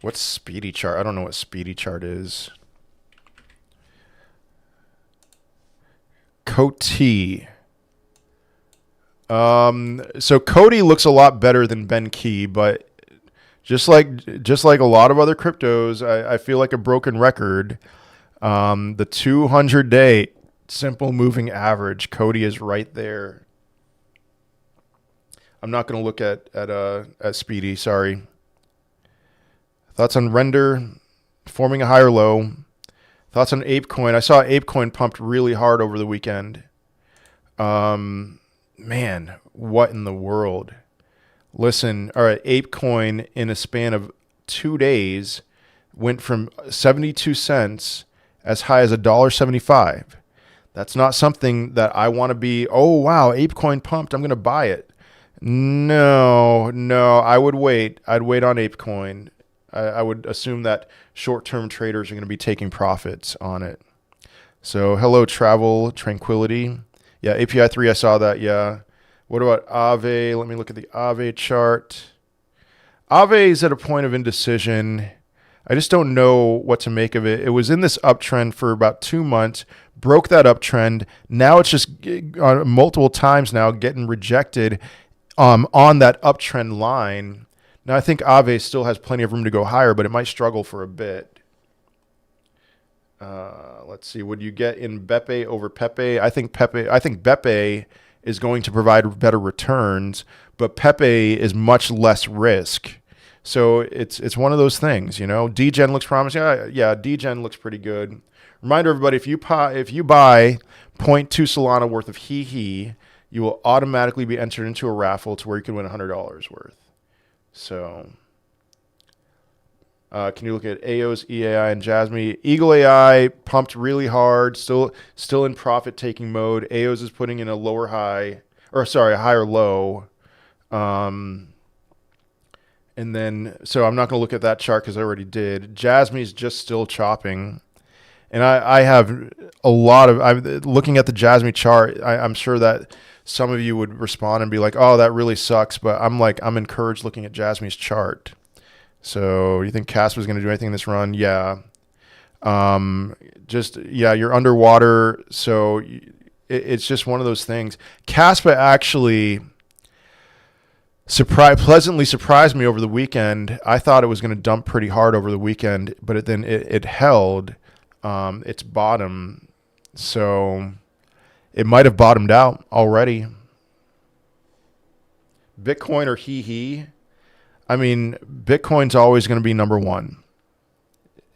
What's speedy chart? I don't know what speedy chart is. Cody. So Cody looks a lot better than Ben Key, but just like a lot of other cryptos, I feel like a broken record. The 200-day simple moving average, Cody is right there. I'm not going to look at Speedy. Sorry. Thoughts on Render forming a higher low. Thoughts on ApeCoin. I saw ApeCoin pumped really hard over the weekend. Man, what in the world? Listen, all right, ApeCoin in a span of 2 days went from 72 cents as high as $1.75. That's not something that I want to be, oh, wow, ApeCoin pumped, I'm going to buy it. No, I would wait. I'd wait on ApeCoin. I would assume that short-term traders are going to be taking profits on it. So, hello, Travel Tranquility. Yeah, API 3, I saw that, yeah. What about Aave? Let me look at the Aave chart. Aave is at a point of indecision. I just don't know what to make of it. It was in this uptrend for about 2 months, broke that uptrend. Now it's just multiple times now getting rejected on that uptrend line. Now I think Aave still has plenty of room to go higher, but it might struggle for a bit. Let's see. Would you get in Beppe over Pepe? I think Beppe is going to provide better returns, but Pepe is much less risk. So it's one of those things, you know. Degen looks promising. Yeah, Degen looks pretty good. Reminder everybody, if you buy 0.2 Solana worth of HEEHEE, you will automatically be entered into a raffle to where you can win $100 worth. So, can you look at AOS, EAI, and Jasmy? Eagle AI pumped really hard, still in profit-taking mode. AOS is putting in a higher low. And then, so I'm not going to look at that chart because I already did. Jasmy's just still chopping. And I have a lot of, I'm looking at the Jasmy chart. I'm sure that some of you would respond and be like, oh, that really sucks. But I'm encouraged looking at Jasmy's chart. So you think Caspa's going to do anything in this run? Yeah. You're underwater. So it's just one of those things. Caspa actually pleasantly surprised me over the weekend. I thought it was going to dump pretty hard over the weekend, but it held its bottom. So it might have bottomed out already. Bitcoin or HEEHEE? I mean, Bitcoin's always going to be number one.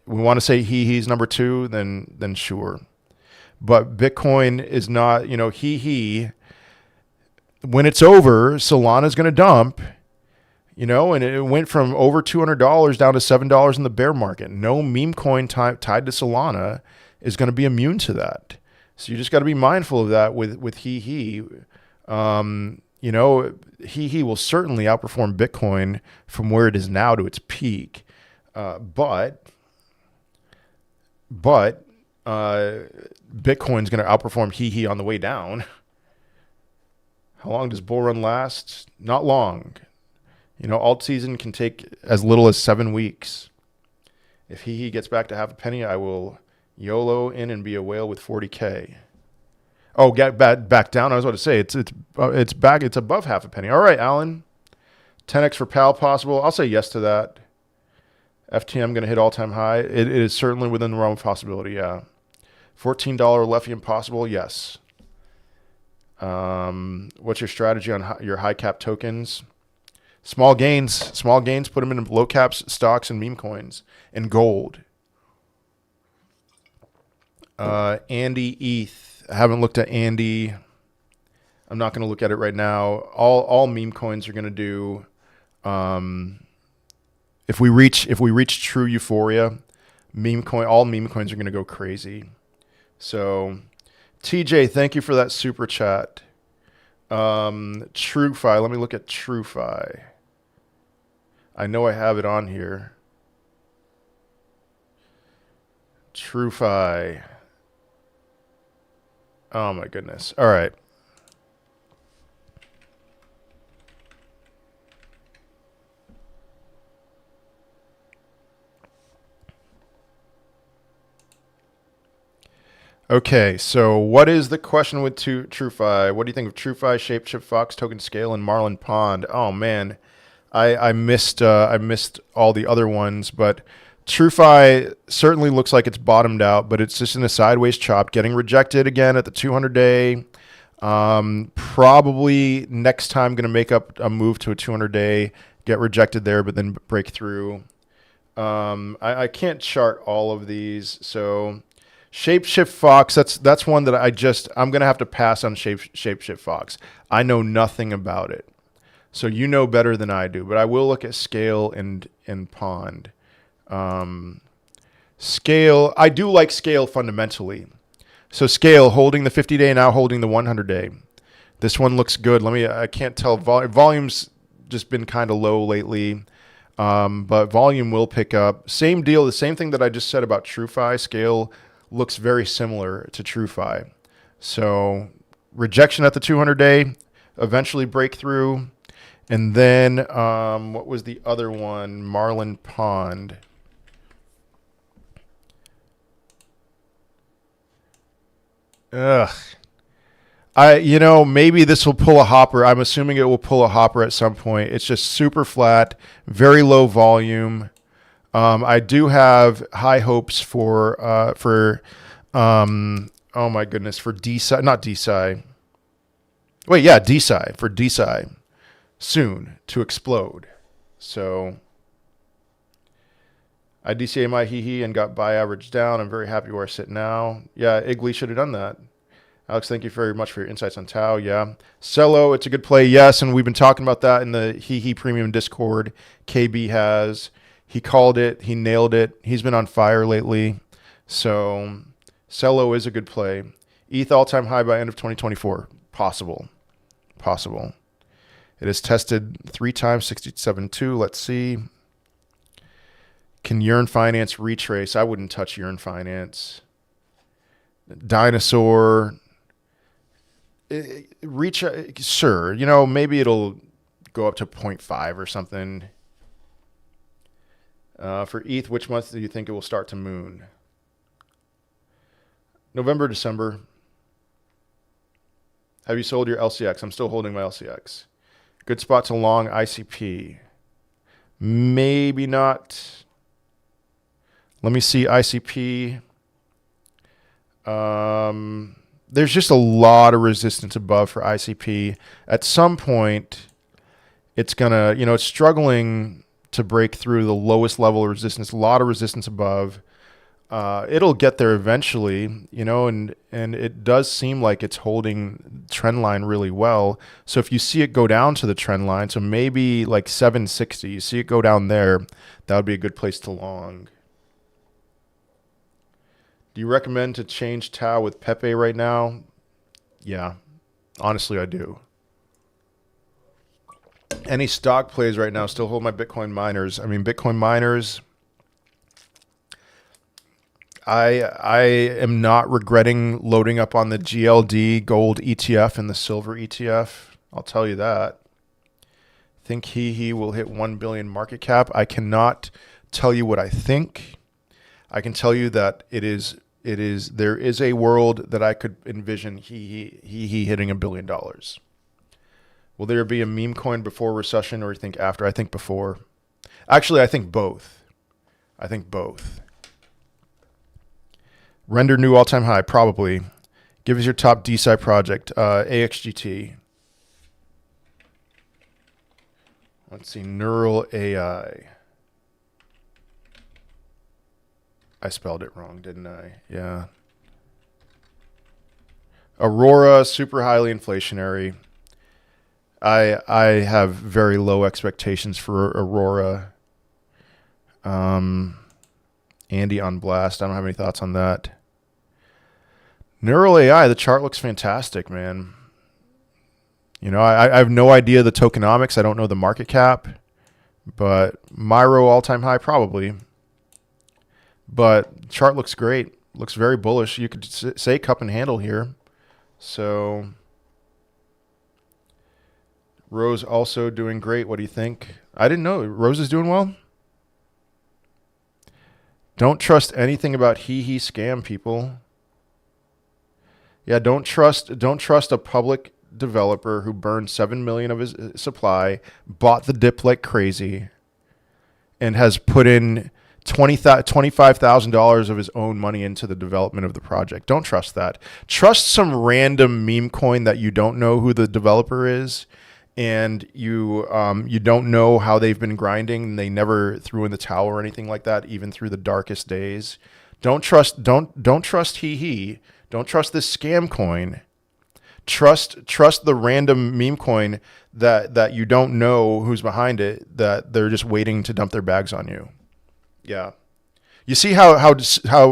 We want to say HEEHEE's number two, then sure. But Bitcoin is not, HEEHEE. When it's over, Solana's going to dump, and it went from over $200 down to $7 in the bear market. No meme coin tied to Solana is going to be immune to that. So you just got to be mindful of that with HEEHEE. HEEHEE will certainly outperform Bitcoin from where it is now to its peak. But Bitcoin's going to outperform HEEHEE on the way down. How long does bull run last? Not long. Alt season can take as little as 7 weeks. If HEEHEE gets back to half a penny, I will YOLO in and be a whale with 40K. Oh, get back down. I was about to say it's back. It's above half a penny. All right, Alan. 10x for PAL possible? I'll say yes to that. FTM going to hit all-time high. It is certainly within the realm of possibility, yeah. $14 Lefium possible? Yes. What's your strategy on your high cap tokens? Small gains. Put them in low caps stocks and meme coins and gold. Andy ETH. I haven't looked at Andy. I'm not going to look at it right now. All meme coins are going to do. If we reach true euphoria, all meme coins are going to go crazy. So, TJ, thank you for that super chat. TrueFi. Let me look at TrueFi. I know I have it on here. TrueFi. Oh my goodness. All right. Okay, so what is the question with TrueFi? What do you think of TrueFi, Shapeshift, Fox, Token Scale, and Marlin Pond? Oh man, I missed all the other ones, but TrueFi certainly looks like it's bottomed out, but it's just in a sideways chop, getting rejected again at the 200-day. Probably next time going to make up a move to a 200-day, get rejected there, but then break through. I can't chart all of these, so. Shapeshift Fox, that's one that I'm going to have to pass on Shapeshift Fox. I know nothing about it. So you know better than I do, but I will look at Scale and Pond. Scale, I do like Scale fundamentally. So Scale holding the 50-day, now holding the 100-day. This one looks good. I can't tell. Volume's just been kind of low lately. But volume will pick up. Same deal, the same thing that I just said about TrueFi. Scale looks very similar to TrueFi. So rejection at the 200-day, eventually breakthrough. And then what was the other one? Marlin Pond. Ugh. Maybe this will pull a hopper. I'm assuming it will pull a hopper at some point. It's just super flat, very low volume. I do have high hopes for oh my goodness, for DeSci, not DeSci. Wait, yeah, DeSci, for DeSci soon to explode. So I DCA my HEEHEE and got buy average down. I'm very happy where I sit now. Yeah, Igley should have done that. Alex, thank you very much for your insights on Tau. Yeah. Cello, it's a good play. Yes. And we've been talking about that in the HEEHEE Premium Discord. KB has. He called it. He nailed it. He's been on fire lately. So Cello is a good play. ETH all-time high by end of 2024. Possible. It is tested 3 times, 67.2. Let's see. Can Yearn Finance retrace? I wouldn't touch Yearn Finance. Dinosaur. Sure. Maybe it'll go up to 0.5 or something. For ETH, which month do you think it will start to moon? November, December. Have you sold your LCX? I'm still holding my LCX. Good spot to long ICP. Maybe not. Let me see ICP. There's just a lot of resistance above for ICP. At some point, it's gonna, it's struggling to break through the lowest level of resistance. A lot of resistance above. It'll get there eventually, and it does seem like it's holding trend line really well. So if you see it go down to the trend line, so maybe like 760, you see it go down there, that would be a good place to long. Do you recommend to change Tau with Pepe right now? Yeah, honestly, I do. Any stock plays right now? Still hold my Bitcoin miners. Bitcoin miners, I am not regretting loading up on the GLD gold ETF and the silver ETF. I'll tell you that. Think he will hit 1 billion market cap. I cannot tell you what I think. I can tell you that there is a world that I could envision he hitting $1 billion. Will there be a meme coin before recession or you think after? I think before. Actually, I think both. I think both. Render new all-time high, probably. Give us your top DeSci project. AXGT. Let's see. Neural AI. I spelled it wrong, didn't I? Yeah. Aurora, super highly inflationary. I have very low expectations for Aurora. Andy on blast. I don't have any thoughts on that. Neural AI, the chart looks fantastic, man. You know, I have no idea the tokenomics. I don't know the market cap. But Myro all-time high, probably. But chart looks great. Looks very bullish. You could say cup and handle here. So Rose also doing great. What do you think? I didn't know. Rose is doing well? Don't trust anything about HEEHEE scam, people. Yeah, don't trust a public developer who burned 7 million of his supply, bought the dip like crazy, and has put in $25,000 of his own money into the development of the project. Don't trust that. Trust some random meme coin that you don't know who the developer is, and you don't know how they've been grinding, and they never threw in the towel or anything like that, even through the darkest days. Don't trust HEEHEE. Don't trust this scam coin. Trust the random meme coin that you don't know who's behind it, that they're just waiting to dump their bags on you. Yeah. You see how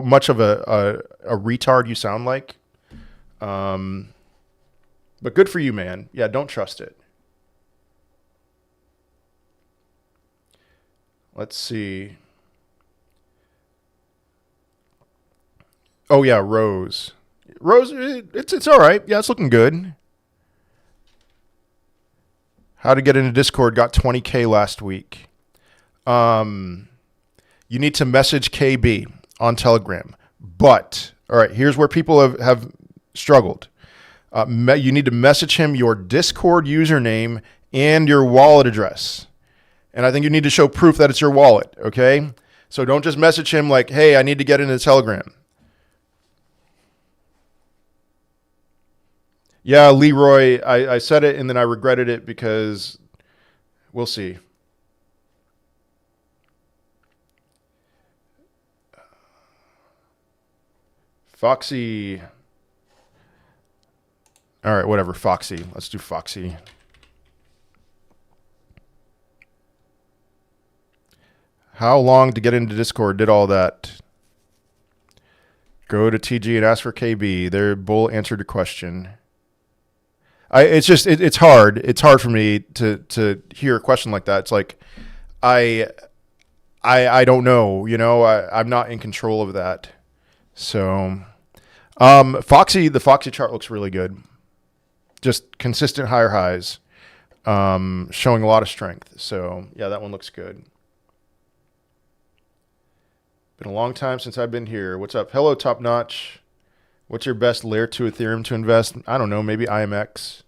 much of a retard you sound like? But good for you, man. Yeah, don't trust it. Let's see. Oh yeah, Rose. Rose, it's all right. Yeah, it's looking good. How to get into Discord, got 20K last week. You need to message KB on Telegram. But, all right, here's where people have struggled. You need to message him your Discord username and your wallet address. And I think you need to show proof that it's your wallet, okay? So don't just message him like, hey, I need to get into Telegram. Yeah, Leroy, I said it and then I regretted it because we'll see. Foxy. All right, whatever, Foxy. Let's do Foxy. How long to get into Discord? Did all that. Go to TG and ask for KB. Their bull answered the question. It's hard. It's hard for me to hear a question like that. It's like I don't know. You know, I'm not in control of that. So, the Foxy chart looks really good. Just consistent higher highs, showing a lot of strength. So yeah, that one looks good. Been a long time since I've been here. What's up? Hello, Top Notch. What's your best layer 2 Ethereum to invest? I don't know, maybe IMX.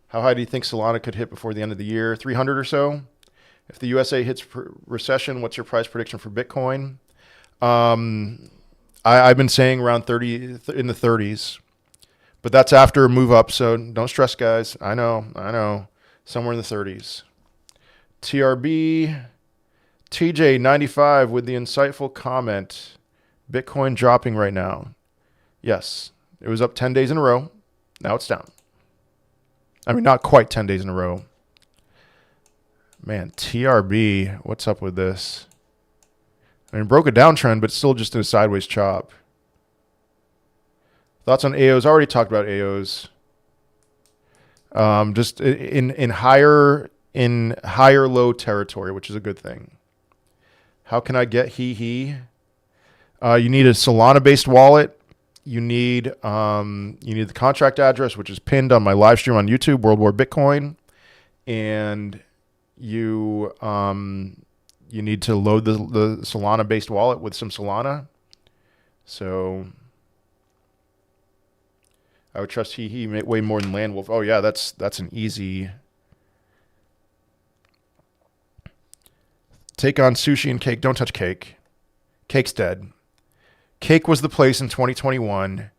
How high do you think Solana could hit before the end of the year? 300 or so? If the USA hits recession, what's your price prediction for Bitcoin? I've been saying around 30, in the 30s. But that's after a move up, so don't stress, guys. I know. Somewhere in the 30s. TRB, TJ95 with the insightful comment. Bitcoin dropping right now. Yes, it was up 10 days in a row. Now it's down. I mean, not quite 10 days in a row. Man, TRB, what's up with this? I mean, broke a downtrend, but still just in a sideways chop. Thoughts on AOs? I already talked about AOs. Just in higher low territory, which is a good thing. How can I get HEEHEE? You need a Solana-based wallet. You need the contract address, which is pinned on my live stream on YouTube, World War Bitcoin, and you need to load the Solana-based wallet with some Solana. So I would trust HEEHEE way more than Landwolf. Oh yeah, that's an easy. Take on sushi and cake. Don't touch cake. Cake's dead. Cake was the place in 2021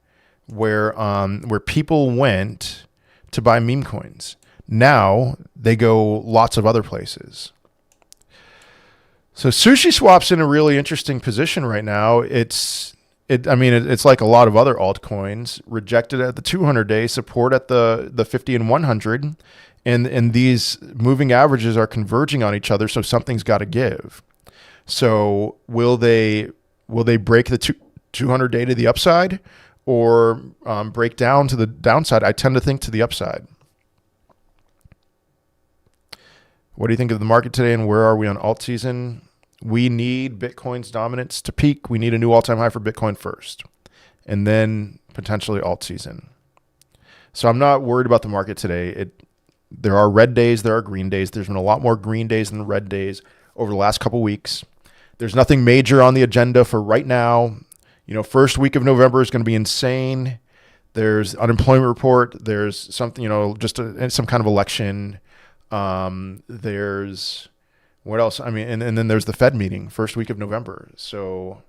where people went to buy meme coins. Now they go lots of other places. So SushiSwap's in a really interesting position right now. It's like a lot of other altcoins, rejected at the 200-day, support at the 50 and 100, and these moving averages are converging on each other. So something's got to give. So will they break the 200-day to the upside, or break down to the downside? I tend to think to the upside. What do you think of the market today, and where are we on alt season? We need Bitcoin's dominance to peak. We need a new all-time high for Bitcoin first, and then potentially alt season. So I'm not worried about the market today. There are red days, there are green days. There's been a lot more green days than red days over the last couple weeks. There's nothing major on the agenda for right now. First week of November is going to be insane. There's unemployment report. There's something, just some kind of election. There's what else? I mean, and then there's the Fed meeting first week of November. So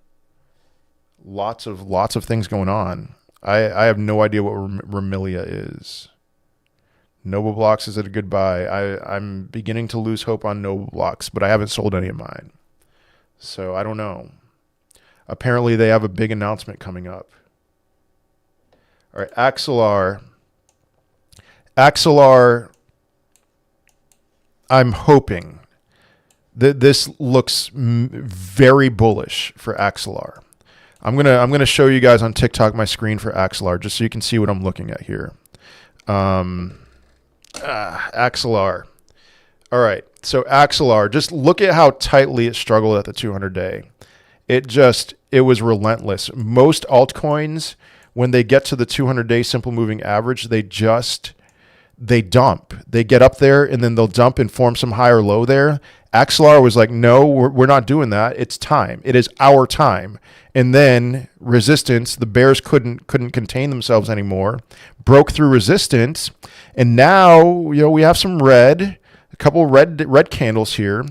lots of things going on. I have no idea what Remilia is. Noble Blocks, is it a good buy? I'm beginning to lose hope on Noble Blocks, but I haven't sold any of mine. So I don't know. Apparently they have a big announcement coming up. All right, Axelar. I'm hoping that this looks very bullish for Axelar. I'm gonna show you guys on TikTok my screen for Axelar, just so you can see what I'm looking at here. Axelar. All right, so Axelar, just look at how tightly it struggled at the 200-day. It was relentless. Most altcoins, when they get to the 200-day simple moving average, they dump. They get up there and then they'll dump and form some higher low there. Axelar was like, no, we're not doing that. It's time. It is our time. And then resistance, the bears couldn't contain themselves anymore, broke through resistance, and now we have some red, a couple red candles here.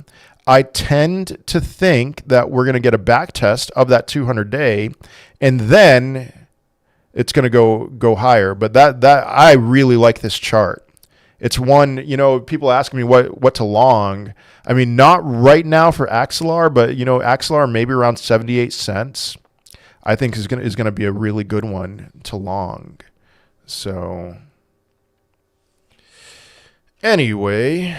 I tend to think that we're going to get a back test of that 200-day, and then it's going to go higher. But that I really like this chart. It's one, people ask me what to long. I mean, not right now for Axelar, but Axelar maybe around 78 cents. I think is going to be a really good one to long. So anyway,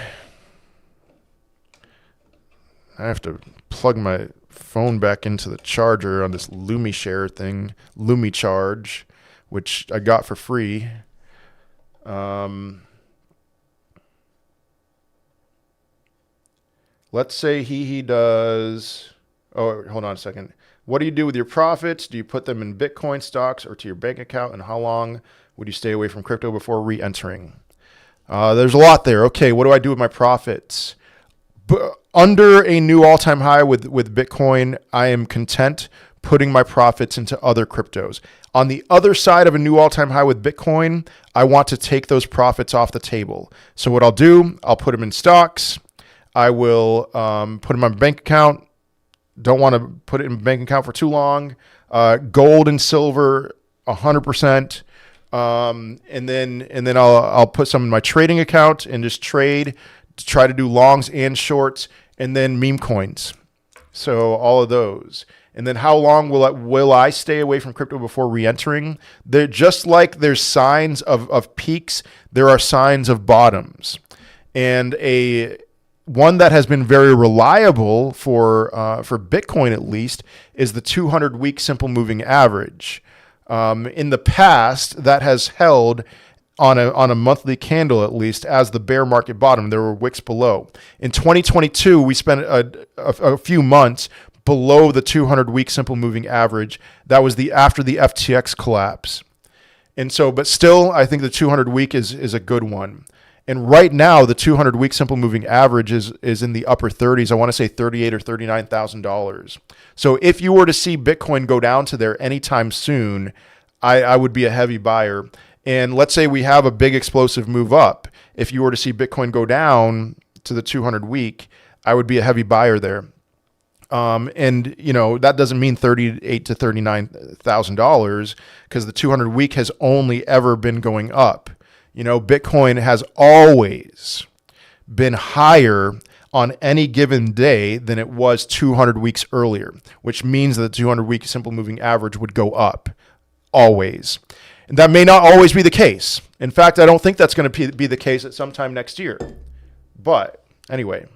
I have to plug my phone back into the charger on this LumiShare thing, LumiCharge, which I got for free. Let's say he does. Oh, hold on a second. What do you do with your profits? Do you put them in Bitcoin stocks or to your bank account? And how long would you stay away from crypto before re-entering? There's a lot there. Okay, what do I do with my profits? Under a new all-time high with Bitcoin, I am content putting my profits into other cryptos. On the other side of a new all-time high with Bitcoin, I want to take those profits off the table. So what I'll do, I'll put them in stocks. I will put them on my bank account. Don't want to put it in a bank account for too long. Gold and silver, 100%. And then I'll put some in my trading account and just trade to try to do longs and shorts, and then meme coins. So all of those. And then how long will I stay away from crypto before re-entering? They're just like there's signs of peaks, there are signs of bottoms. And one that has been very reliable for Bitcoin at least is the 200-week simple moving average. In the past, that has held on a monthly candle at least as the bear market bottom. There were wicks below. In 2022, we spent a few months below the 200-week simple moving average. That was after the FTX collapse. And so, but still, I think the 200-week is a good one. And right now, the 200-week simple moving average is in the upper 30s. I want to say $38,000 or $39,000. So if you were to see Bitcoin go down to there anytime soon, I would be a heavy buyer. And let's say we have a big explosive move up. If you were to see Bitcoin go down to the 200 week, I would be a heavy buyer there. And you know, that doesn't mean $38,000 to $39,000 because the 200 week has only ever been going up. You know, Bitcoin has always been higher on any given day than it was 200 weeks earlier, which means that the 200 week simple moving average would go up always. And that may not always be the case. In fact, I don't think that's going to be the case at some time next year. But anyway,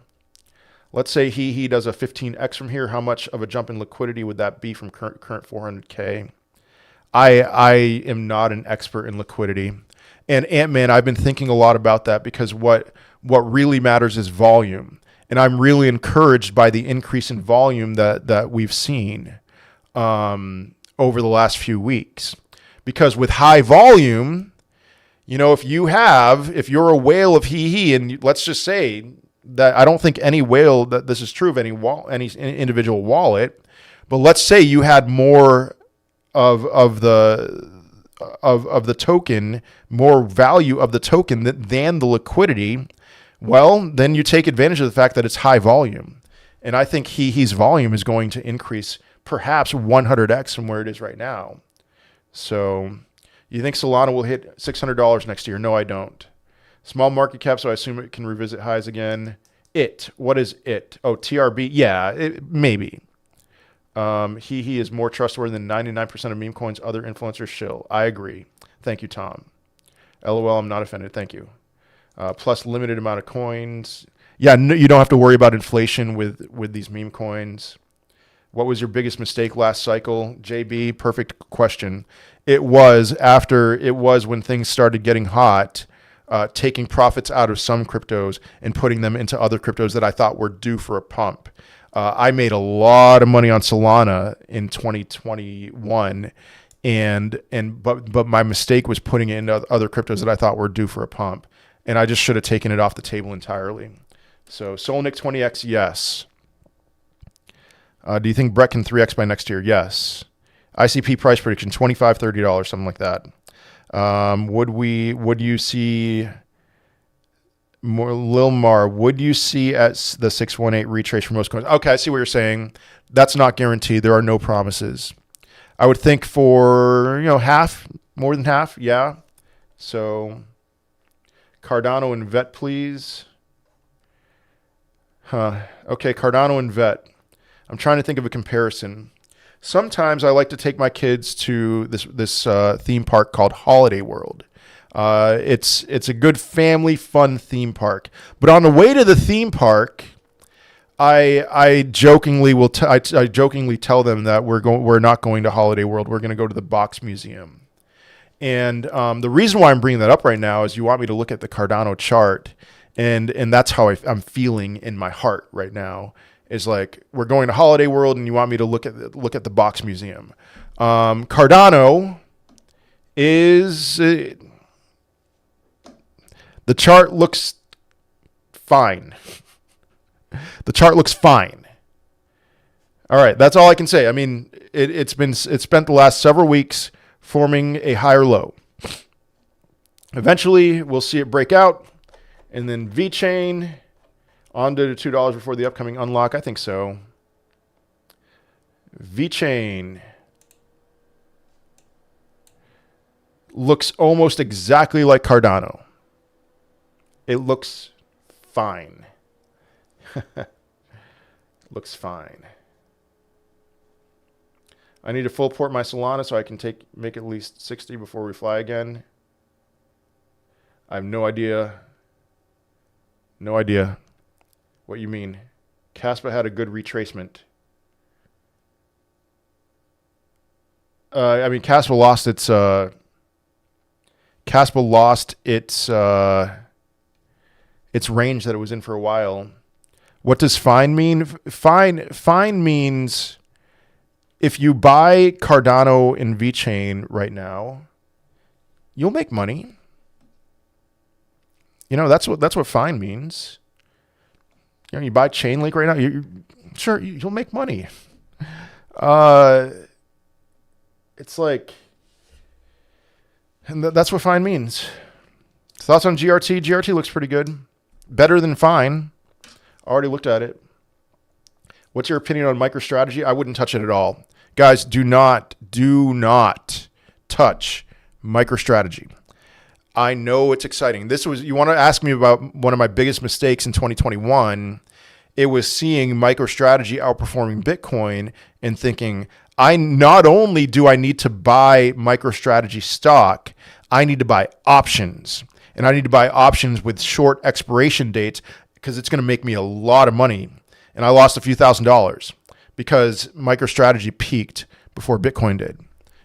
let's say he does a 15x from here. How much of a jump in liquidity would that be from current 400K? I am not an expert in liquidity. And Ant-Man, I've been thinking a lot about that because what really matters is volume. And I'm really encouraged by the increase in volume that we've seen over the last few weeks. Because with high volume, you know, if you're a whale of HEEHEE, and let's just say that I don't think any whale, that this is true of any individual wallet, but let's say you had more of the token, more value of the token than the liquidity, well, then you take advantage of the fact that it's high volume. And I think HEEHEE's volume is going to increase perhaps 100x from where it is right now. So you think Solana will hit $600 next year? No, I don't. Small market cap, so I assume it can revisit highs again. What is it? Oh, TRB? Yeah, maybe. HEEHEE is more trustworthy than 99% of meme coins other influencers shill. I agree. Thank you, Tom. LOL, I'm not offended. Thank you. Plus limited amount of coins. Yeah, no, you don't have to worry about inflation with these meme coins. What was your biggest mistake last cycle? JB, perfect question. It was when things started getting hot, taking profits out of some cryptos and putting them into other cryptos that I thought were due for a pump. I made a lot of money on Solana in 2021, but my mistake was putting it into other cryptos that I thought were due for a pump, and I just should have taken it off the table entirely. So Solnick 20x, yes. Do you think Brett can 3x by next year? Yes. ICP price prediction, $25, $30, something like that. Would you see more Lilmar? Would you see at the 618 retrace for most coins? Okay, I see what you're saying. That's not guaranteed. There are no promises. I would think for half, more than half, yeah. So Cardano and Vet, please. Okay, Cardano and Vet. I'm trying to think of a comparison. Sometimes I like to take my kids to this theme park called Holiday World. It's a good family fun theme park. But on the way to the theme park, I jokingly tell them that we're not going to Holiday World. We're going to go to the Box Museum. And the reason why I'm bringing that up right now is you want me to look at the Cardano chart, and that's how I'm feeling in my heart right now. Is like we're going to Holiday World, and you want me to look at the Box Museum. Cardano is the chart looks fine. The chart looks fine. All right, that's all I can say. I mean, it's spent the last several weeks forming a higher low. Eventually, we'll see it break out, and then VeChain. On to $2 before the upcoming unlock. I think so. VeChain looks almost exactly like Cardano. It looks fine. Looks fine. I need to full port my Solana so I can make at least 60 before we fly again. I have no idea. No idea. What you mean? Caspa had a good retracement. I mean, Caspa lost its range that it was in for a while. What does fine mean? Fine means if you buy Cardano and VeChain right now, you'll make money. That's what fine means. You buy Chainlink right now, you'll make money. It's like And that's what fine means. Thoughts on GRT? GRT looks pretty good. Better than fine. Already looked at it. What's your opinion on MicroStrategy? I wouldn't touch it at all. Guys, do not touch MicroStrategy. I know it's exciting. You want to ask me about one of my biggest mistakes in 2021. It was seeing MicroStrategy outperforming Bitcoin and thinking, not only do I need to buy MicroStrategy stock, I need to buy options. And I need to buy options with short expiration dates because it's going to make me a lot of money. And I lost a few $1,000s because MicroStrategy peaked before Bitcoin did.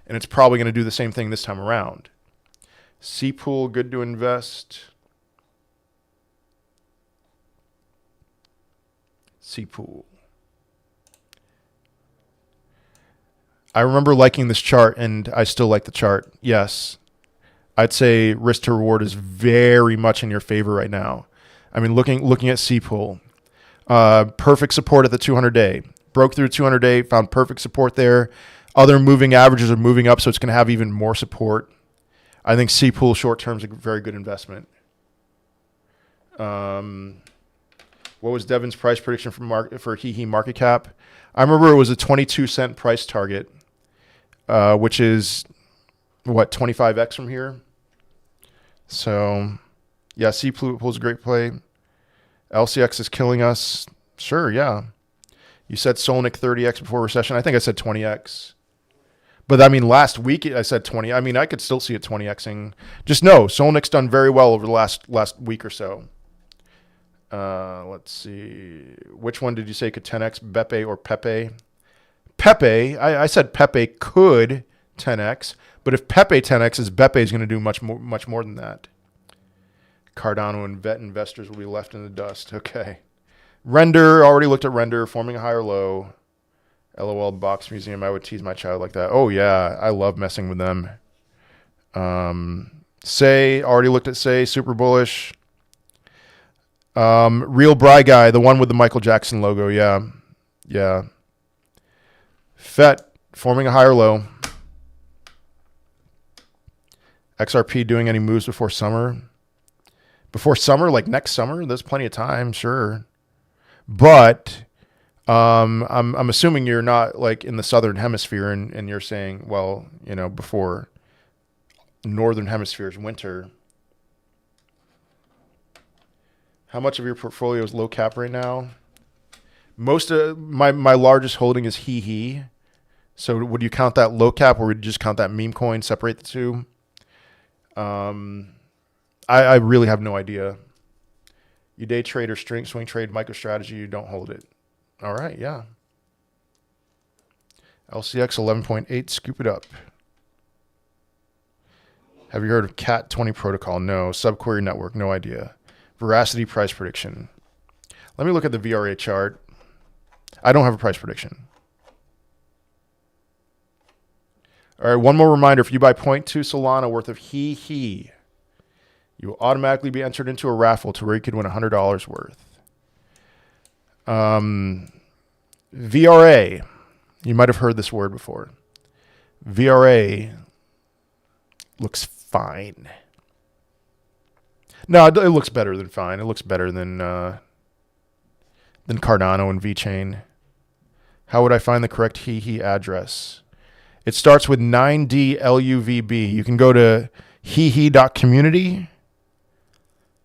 And it's probably going to do the same thing this time around. C-Pool, good to invest. C-Pool. I remember liking this chart, and I still like the chart. Yes. I'd say risk to reward is very much in your favor right now. I mean, looking at C-Pool. Perfect support at the 200-day. Broke through 200-day, found perfect support there. Other moving averages are moving up, so it's going to have even more support. I think C-Pool short-term is a very good investment. What was Devin's price prediction for HEEHEE market cap? I remember it was a 22-cent price target, which is, 25x from here? So, yeah, C-Pool is a great play. LCX is killing us. Sure, yeah. You said Solnick 30x before recession. I think I said 20x. But I mean, last week I said 20. I mean, I could still see it 20xing. Just know, Solnick's done very well over the last week or so. Let's see. Which one did you say could 10x, Beppe or Pepe? Pepe, I said Pepe could 10x. But if Pepe 10x's, Beppe is going to do much more than that. Cardano and vet investors will be left in the dust. Okay. Render, already looked at Render, forming a higher low. LOL Box Museum, I would tease my child like that. Oh, yeah, I love messing with them. Say, already looked at Say, super bullish. Real Bry Guy, the one with the Michael Jackson logo, yeah. Yeah. FET, forming a higher low. XRP doing any moves before summer? Before summer, like next summer? There's plenty of time, sure. But I'm assuming you're not like in the southern hemisphere and you're saying, well, before northern hemisphere's winter. How much of your portfolio is low cap right now? Most of my largest holding is HEEHEE. So would you count that low cap or would you just count that meme coin, separate the two? I really have no idea. You day trade or swing trade MicroStrategy, you don't hold it. All right, yeah. LCX 11.8, scoop it up. Have you heard of CAT 20 protocol? No. Subquery network, no idea. Veracity price prediction. Let me look at the VRA chart. I don't have a price prediction. All right, one more reminder. If you buy 0.2 Solana worth of HEEHEE, you will automatically be entered into a raffle to where you could win $100 worth. VRA. You might have heard this word before. VRA looks fine. No, it looks better than fine. It looks better than Cardano and VeChain. How would I find the correct HEEHEE address? It starts with 9DLUVB. You can go to heehee.community.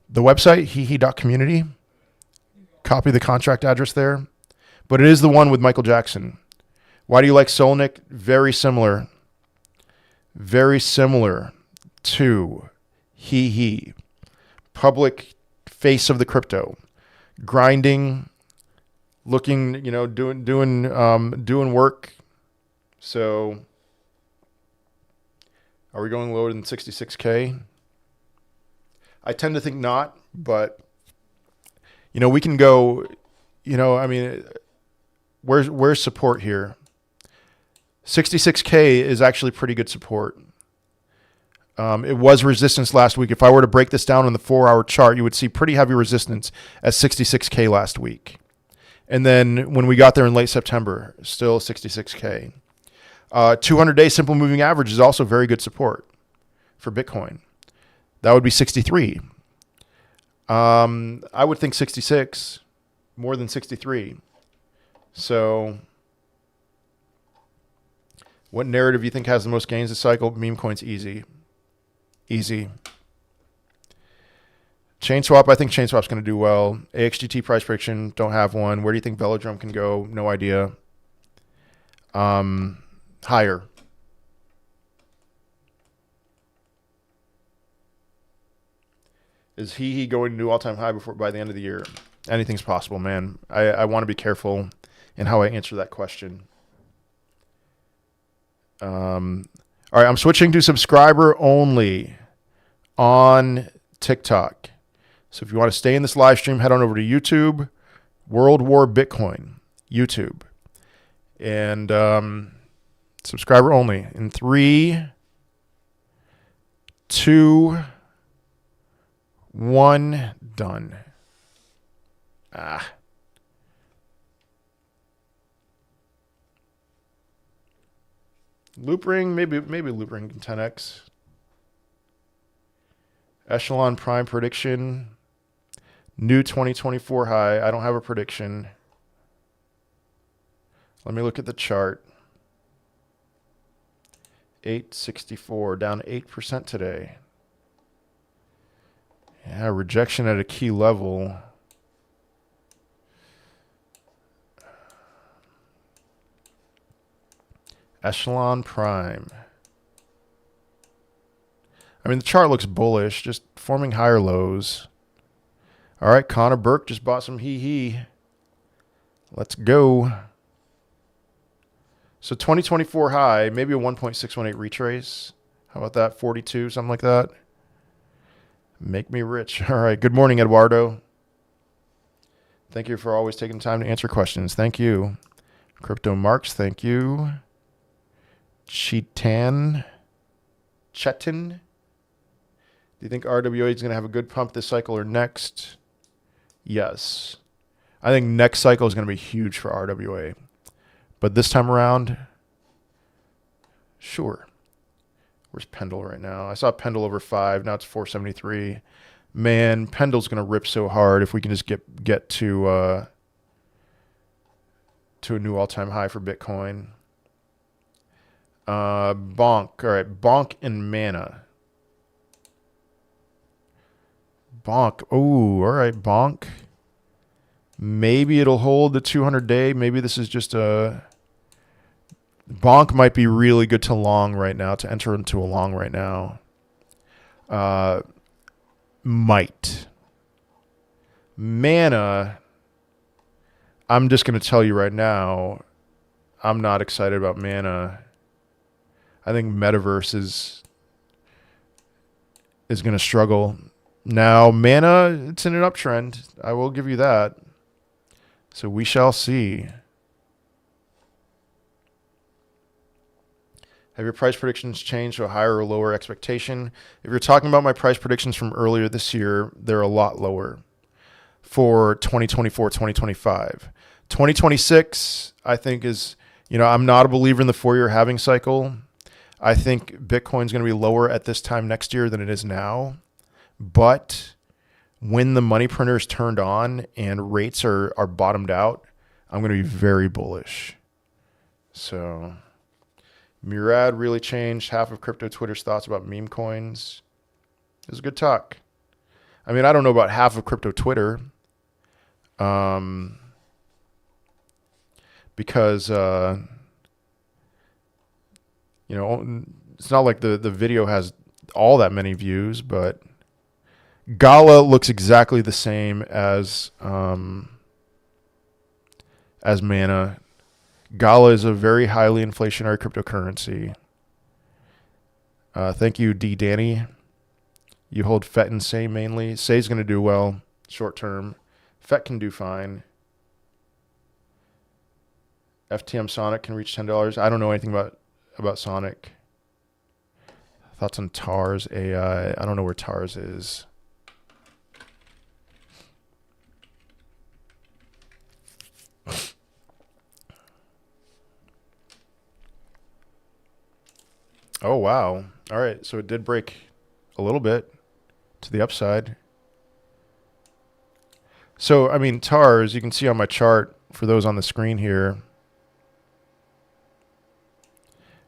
The website, heehee.community. Copy the contract address there. But it is the one with Michael Jackson. Why do you like Solnick? Very similar. Very similar to HEEHEE. Public face of the crypto. Grinding, looking, doing work. So are we going lower than 66K? I tend to think not, but we can go, where's support here? 66K is actually pretty good support. It was resistance last week. If I were to break this down on the 4-hour chart, you would see pretty heavy resistance at 66K last week. And then when we got there in late September, still 66K. 200-day simple moving average is also very good support. for Bitcoin. That would be 63. I would think 66, more than 63. So what narrative do you think has the most gains this cycle? Meme coins, easy. Easy. ChainSwap, I think ChainSwap's going to do well. AXGT price prediction, don't have one. Where do you think Velodrome can go? No idea. Higher. Is HEEHEE going to do all-time high by the end of the year? Anything's possible, man. I want to be careful in how I answer that question. All right, I'm switching to subscriber only on TikTok. So if you want to stay in this live stream, head on over to YouTube, World War Bitcoin, YouTube. And subscriber only. In 3, 2, 1, done. Loop ring, maybe loop ring 10x. Echelon prime prediction. New 2024 high. I don't have a prediction. Let me look at the chart. 864, down 8% today. Yeah, rejection at a key level. Echelon prime. I mean, the chart looks bullish, just forming higher lows. All right, Connor Burke just bought some HEEHEE. Let's go. So 2024 high, maybe a 1.618 retrace. How about that? 42, something like that. Make me rich. All right, good morning, Eduardo. Thank you for always taking time to answer questions. Thank you. Crypto Marks, thank you. Chetan. Do you think RWA is going to have a good pump this cycle or next? Yes. I think next cycle is going to be huge for RWA. But this time around, sure. Where's Pendle right now? I saw Pendle over 5. Now it's 473. Man, Pendle's going to rip so hard if we can just get to a new all-time high for Bitcoin. Bonk. All right, Bonk and Mana. Bonk. Oh, all right, Bonk. Maybe it'll hold the 200-day. Maybe this is just a... Bonk might be really good to long right now, to enter into a long right now. Might. Mana, I'm just going to tell you right now, I'm not excited about Mana. I think Metaverse is going to struggle. Now, Mana, it's in an uptrend. I will give you that. So we shall see. Have your price predictions changed to a higher or lower expectation? If you're talking about my price predictions from earlier this year, they're a lot lower for 2024, 2025. 2026, I think is, I'm not a believer in the 4-year halving cycle. I think Bitcoin's going to be lower at this time next year than it is now. But when the money printer is turned on and rates are bottomed out, I'm going to be very bullish. So... Murad really changed half of crypto Twitter's thoughts about meme coins. It was a good talk. I mean, I don't know about half of crypto Twitter. Because, it's not like the video has all that many views, but Gala looks exactly the same as Mana. Gala is a very highly inflationary cryptocurrency. Thank you, D. Danny. You hold FET and SAY mainly. SAY's going to do well short term. FET can do fine. FTM Sonic can reach $10. I don't know anything about Sonic. Thoughts on TARS AI. I don't know where TARS is. Oh, wow. All right. So it did break a little bit to the upside. So, I mean, TARS, you can see on my chart for those on the screen here.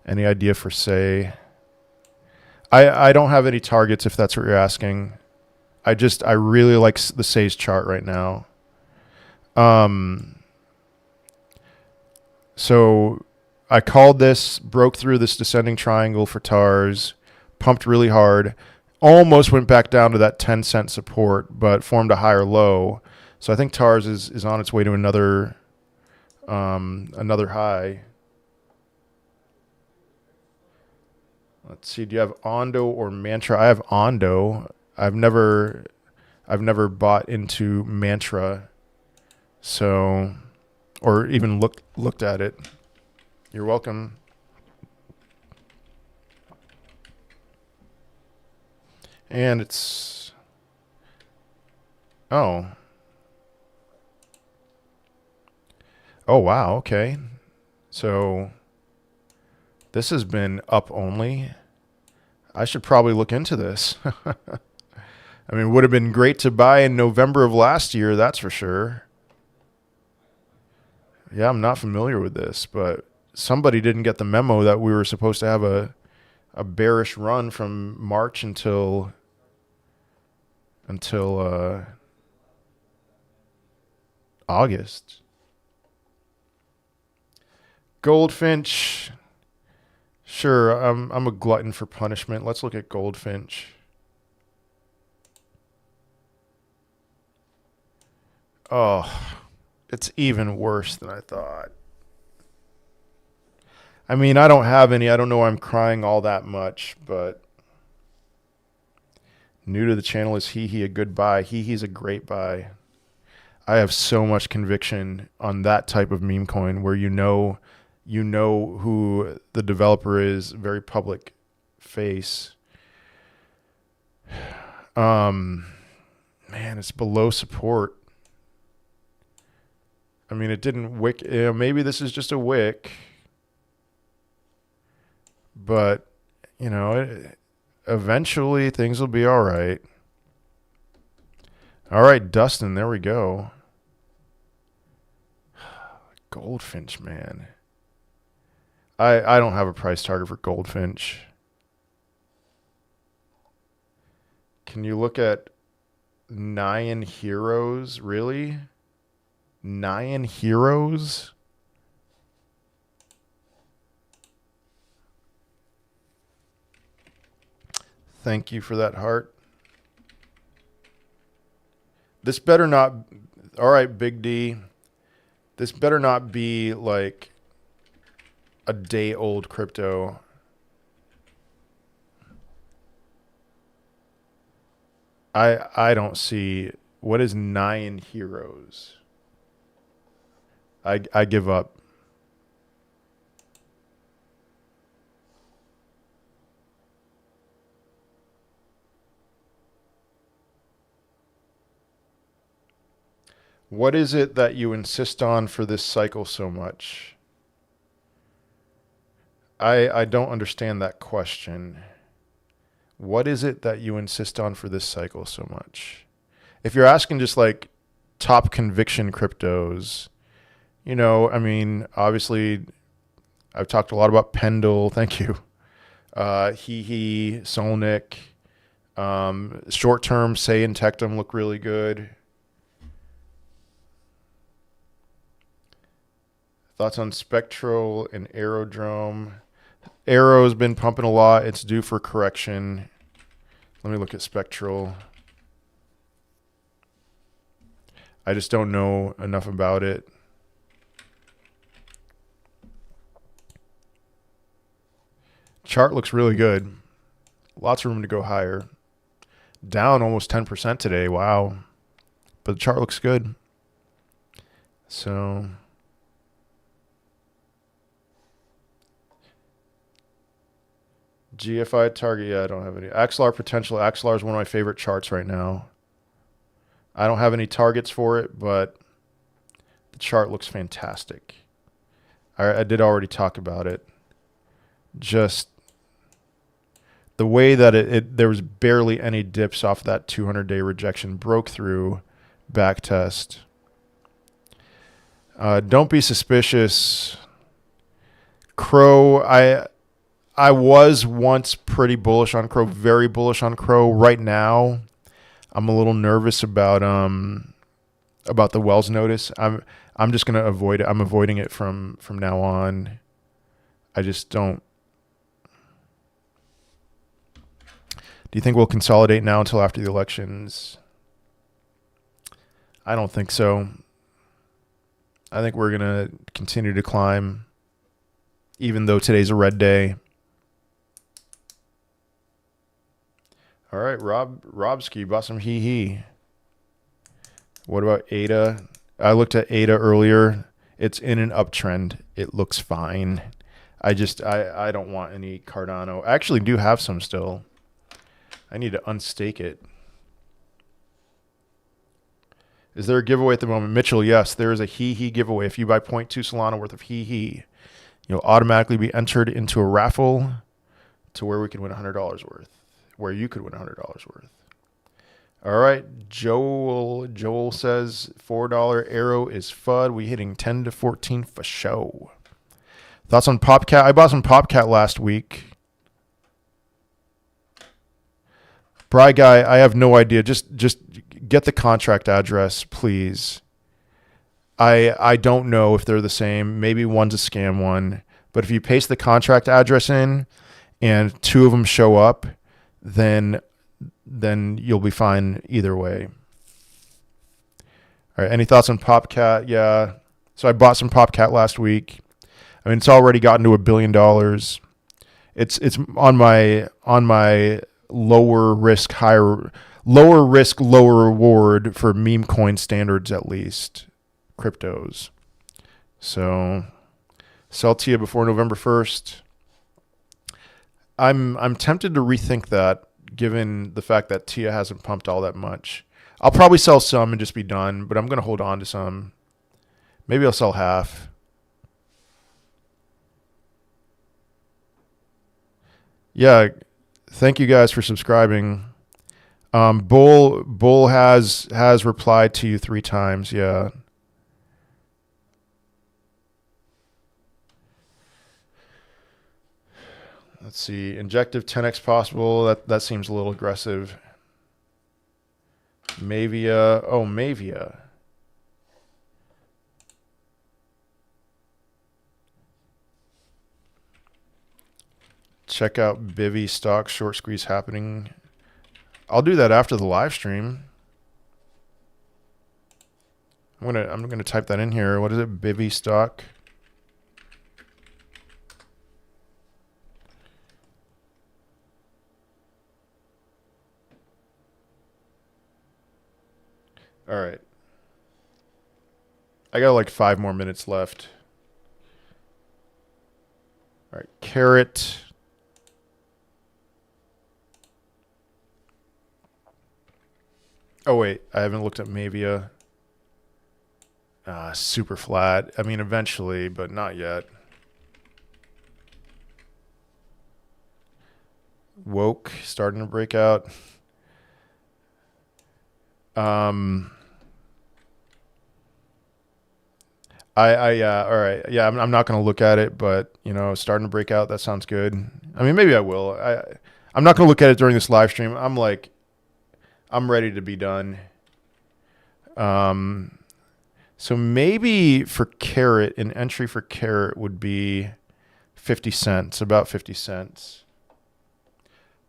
Any idea for say? I don't have any targets if that's what you're asking. I really like the SAY's chart right now. So I called this, broke through this descending triangle for TARS, pumped really hard, almost went back down to that 10-cent support, but formed a higher low. So I think TARS is on its way to another high. Let's see. Do you have Ondo or Mantra? I have Ondo. I've never bought into Mantra, so or even looked at it. You're welcome. And it's oh wow, okay. So this has been up only. I should probably look into this. I mean, it would have been great to buy in November of last year, that's for sure. Yeah, I'm not familiar with this, but somebody didn't get the memo that we were supposed to have a bearish run from March until August. Goldfinch. Sure, I'm a glutton for punishment. Let's look at Goldfinch. Oh, it's even worse than I thought. I mean, I don't have any. I don't know why I'm crying all that much, but new to the channel, is HEEHEE a good buy? HEEHEE's a great buy. I have so much conviction on that type of meme coin where you know who the developer is, very public face. Man, it's below support. I mean, it didn't wick. You know, maybe this is just a wick, but you know, eventually things will be all right. All right, Dustin, there we go. Goldfinch, man. I don't have a price target for Goldfinch. Can you look at Nyan Heroes? Really? Nyan Heroes? Thank you for that heart. This better not... All right, Big D. This better not be like a day-old crypto. I don't see... What is Nyan Heroes? I give up. What is it that you insist on for this cycle so much? I don't understand that question. What is it that you insist on for this cycle so much? If you're asking just like top conviction cryptos, you know, I mean, obviously I've talked a lot about Pendle. Thank you. HEEHEE, Solnick. Short term, Say and Tectum look really good. Thoughts on Spectral and Aerodrome? Arrow's been pumping a lot. It's due for correction. Let me look at Spectral. I just don't know enough about it. Chart looks really good. Lots of room to go higher. Down almost 10% today. Wow. But the chart looks good. So... GFI target, yeah, I don't have any. Axelar potential. Axelar is one of my favorite charts right now. I don't have any targets for it, but the chart looks fantastic. I did already talk about it. Just the way that there was barely any dips off that 200-day rejection, broke through, back test. Don't be suspicious. Crow, I was once pretty bullish on Crow, very bullish on Crow. Right now, I'm a little nervous about the Wells notice. I'm just gonna avoid it. I'm avoiding it from now on. I just don't. Do you think we'll consolidate now until after the elections? I don't think so. I think we're gonna continue to climb, even though today's a red day. All right, Robski bought some HEEHEE. What about ADA? I looked at ADA earlier. It's in an uptrend. It looks fine. I don't want any Cardano. I actually do have some still. I need to unstake it. Is there a giveaway at the moment? Mitchell, yes, there is a HEEHEE giveaway. If you buy 0.2 Solana worth of HEEHEE, you'll automatically be entered into a raffle to where we can win $100 worth. Where you could win $100 worth. All right, Joel says $4 arrow is FUD. We hitting 10 to 14 for show. Thoughts on Popcat? I bought some Popcat last week. Bry guy, I have no idea. Just get the contract address, please. I don't know if they're the same. Maybe one's a scam one. But if you paste the contract address in and two of them show up, then you'll be fine either way. All right, any thoughts on Popcat? Yeah. So I bought some Popcat last week. I mean, it's already gotten to $1 billion. It's on my lower risk, lower reward for meme coin standards, at least cryptos. So sell TIA before November 1st. I'm tempted to rethink that, given the fact that TIA hasn't pumped all that much. I'll probably sell some and just be done, but I'm going to hold on to some. Maybe I'll sell half. Yeah, thank you guys for subscribing. Bull has replied to you 3 times. Yeah. Let's see. Injective 10x possible. That seems a little aggressive. Mavia. Oh, Mavia. Check out Bivy stock short squeeze happening. I'll do that after the live stream. I'm gonna type that in here. What is it? Bivy stock. All right. I got like 5 more minutes left. All right, Carrot. Oh wait, I haven't looked at Mavia. Super flat. I mean, eventually, but not yet. Woke starting to break out. Yeah, all right. Yeah, I'm not going to look at it, but, starting to break out, that sounds good. I mean, maybe I will. I'm not going to look at it during this live stream. I'm ready to be done. So maybe for Carrot, an entry for Carrot would be 50 cents, about 50 cents.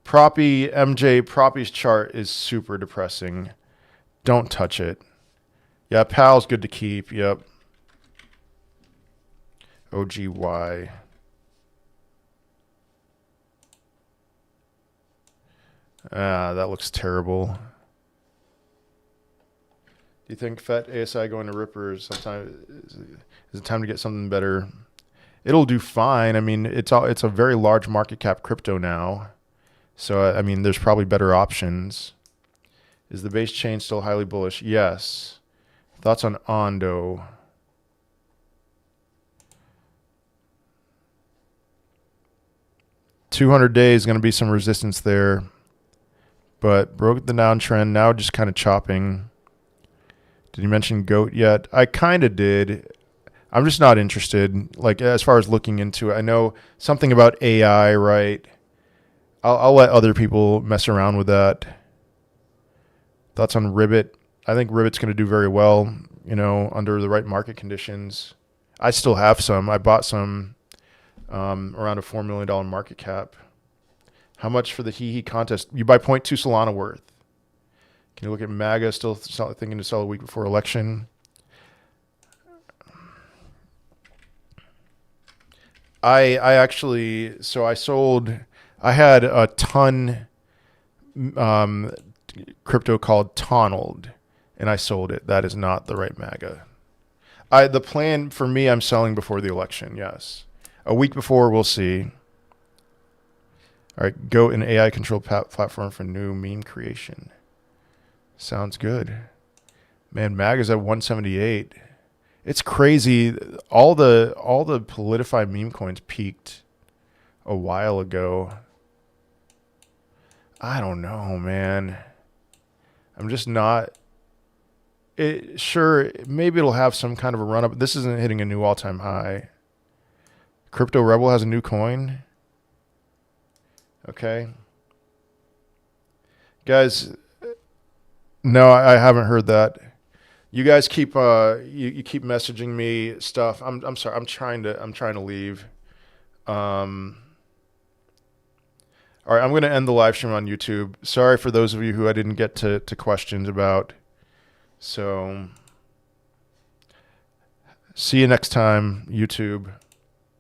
Proppy's chart is super depressing. Don't touch it. Yeah, PAL's good to keep. Yep. OGY. That looks terrible. Do you think FET ASI going to Rippers sometime? Is it time to get something better? It'll do fine. I mean, it's a very large market cap crypto now. So, I mean, there's probably better options. Is the base chain still highly bullish? Yes. Thoughts on Ondo? 200 days going to be some resistance there, but broke the downtrend. Now just kind of chopping. Did you mention GOAT yet? I kind of did. I'm just not interested. Like as far as looking into it, I know something about AI, right? I'll let other people mess around with that. Thoughts on Ribbit? I think Ribbit's going to do very well, you know, under the right market conditions. I still have some. I bought some around a $4 million market cap. How much for the HEEHEE contest? You buy 0.2 Solana worth. Can you look at MAGA still thinking to sell a week before election? I actually, so I sold, I had a ton crypto called Tonald, and I sold it. That is not the right MAGA. The plan for me, I'm selling before the election, yes. A week before, we'll see. All right, go an AI controlled platform for new meme creation. Sounds good. Man, MAGA's at 178. It's crazy. All the PolitiFi meme coins peaked a while ago. I don't know, man. I'm just not. Sure, maybe it'll have some kind of a run up. This isn't hitting a new all-time high. Crypto Rebel has a new coin. Okay. Guys, no, I haven't heard that. You guys keep you keep messaging me stuff. I'm sorry. I'm trying to leave. All right, I'm going to end the live stream on YouTube. Sorry for those of you who I didn't get to questions about. So see you next time, YouTube.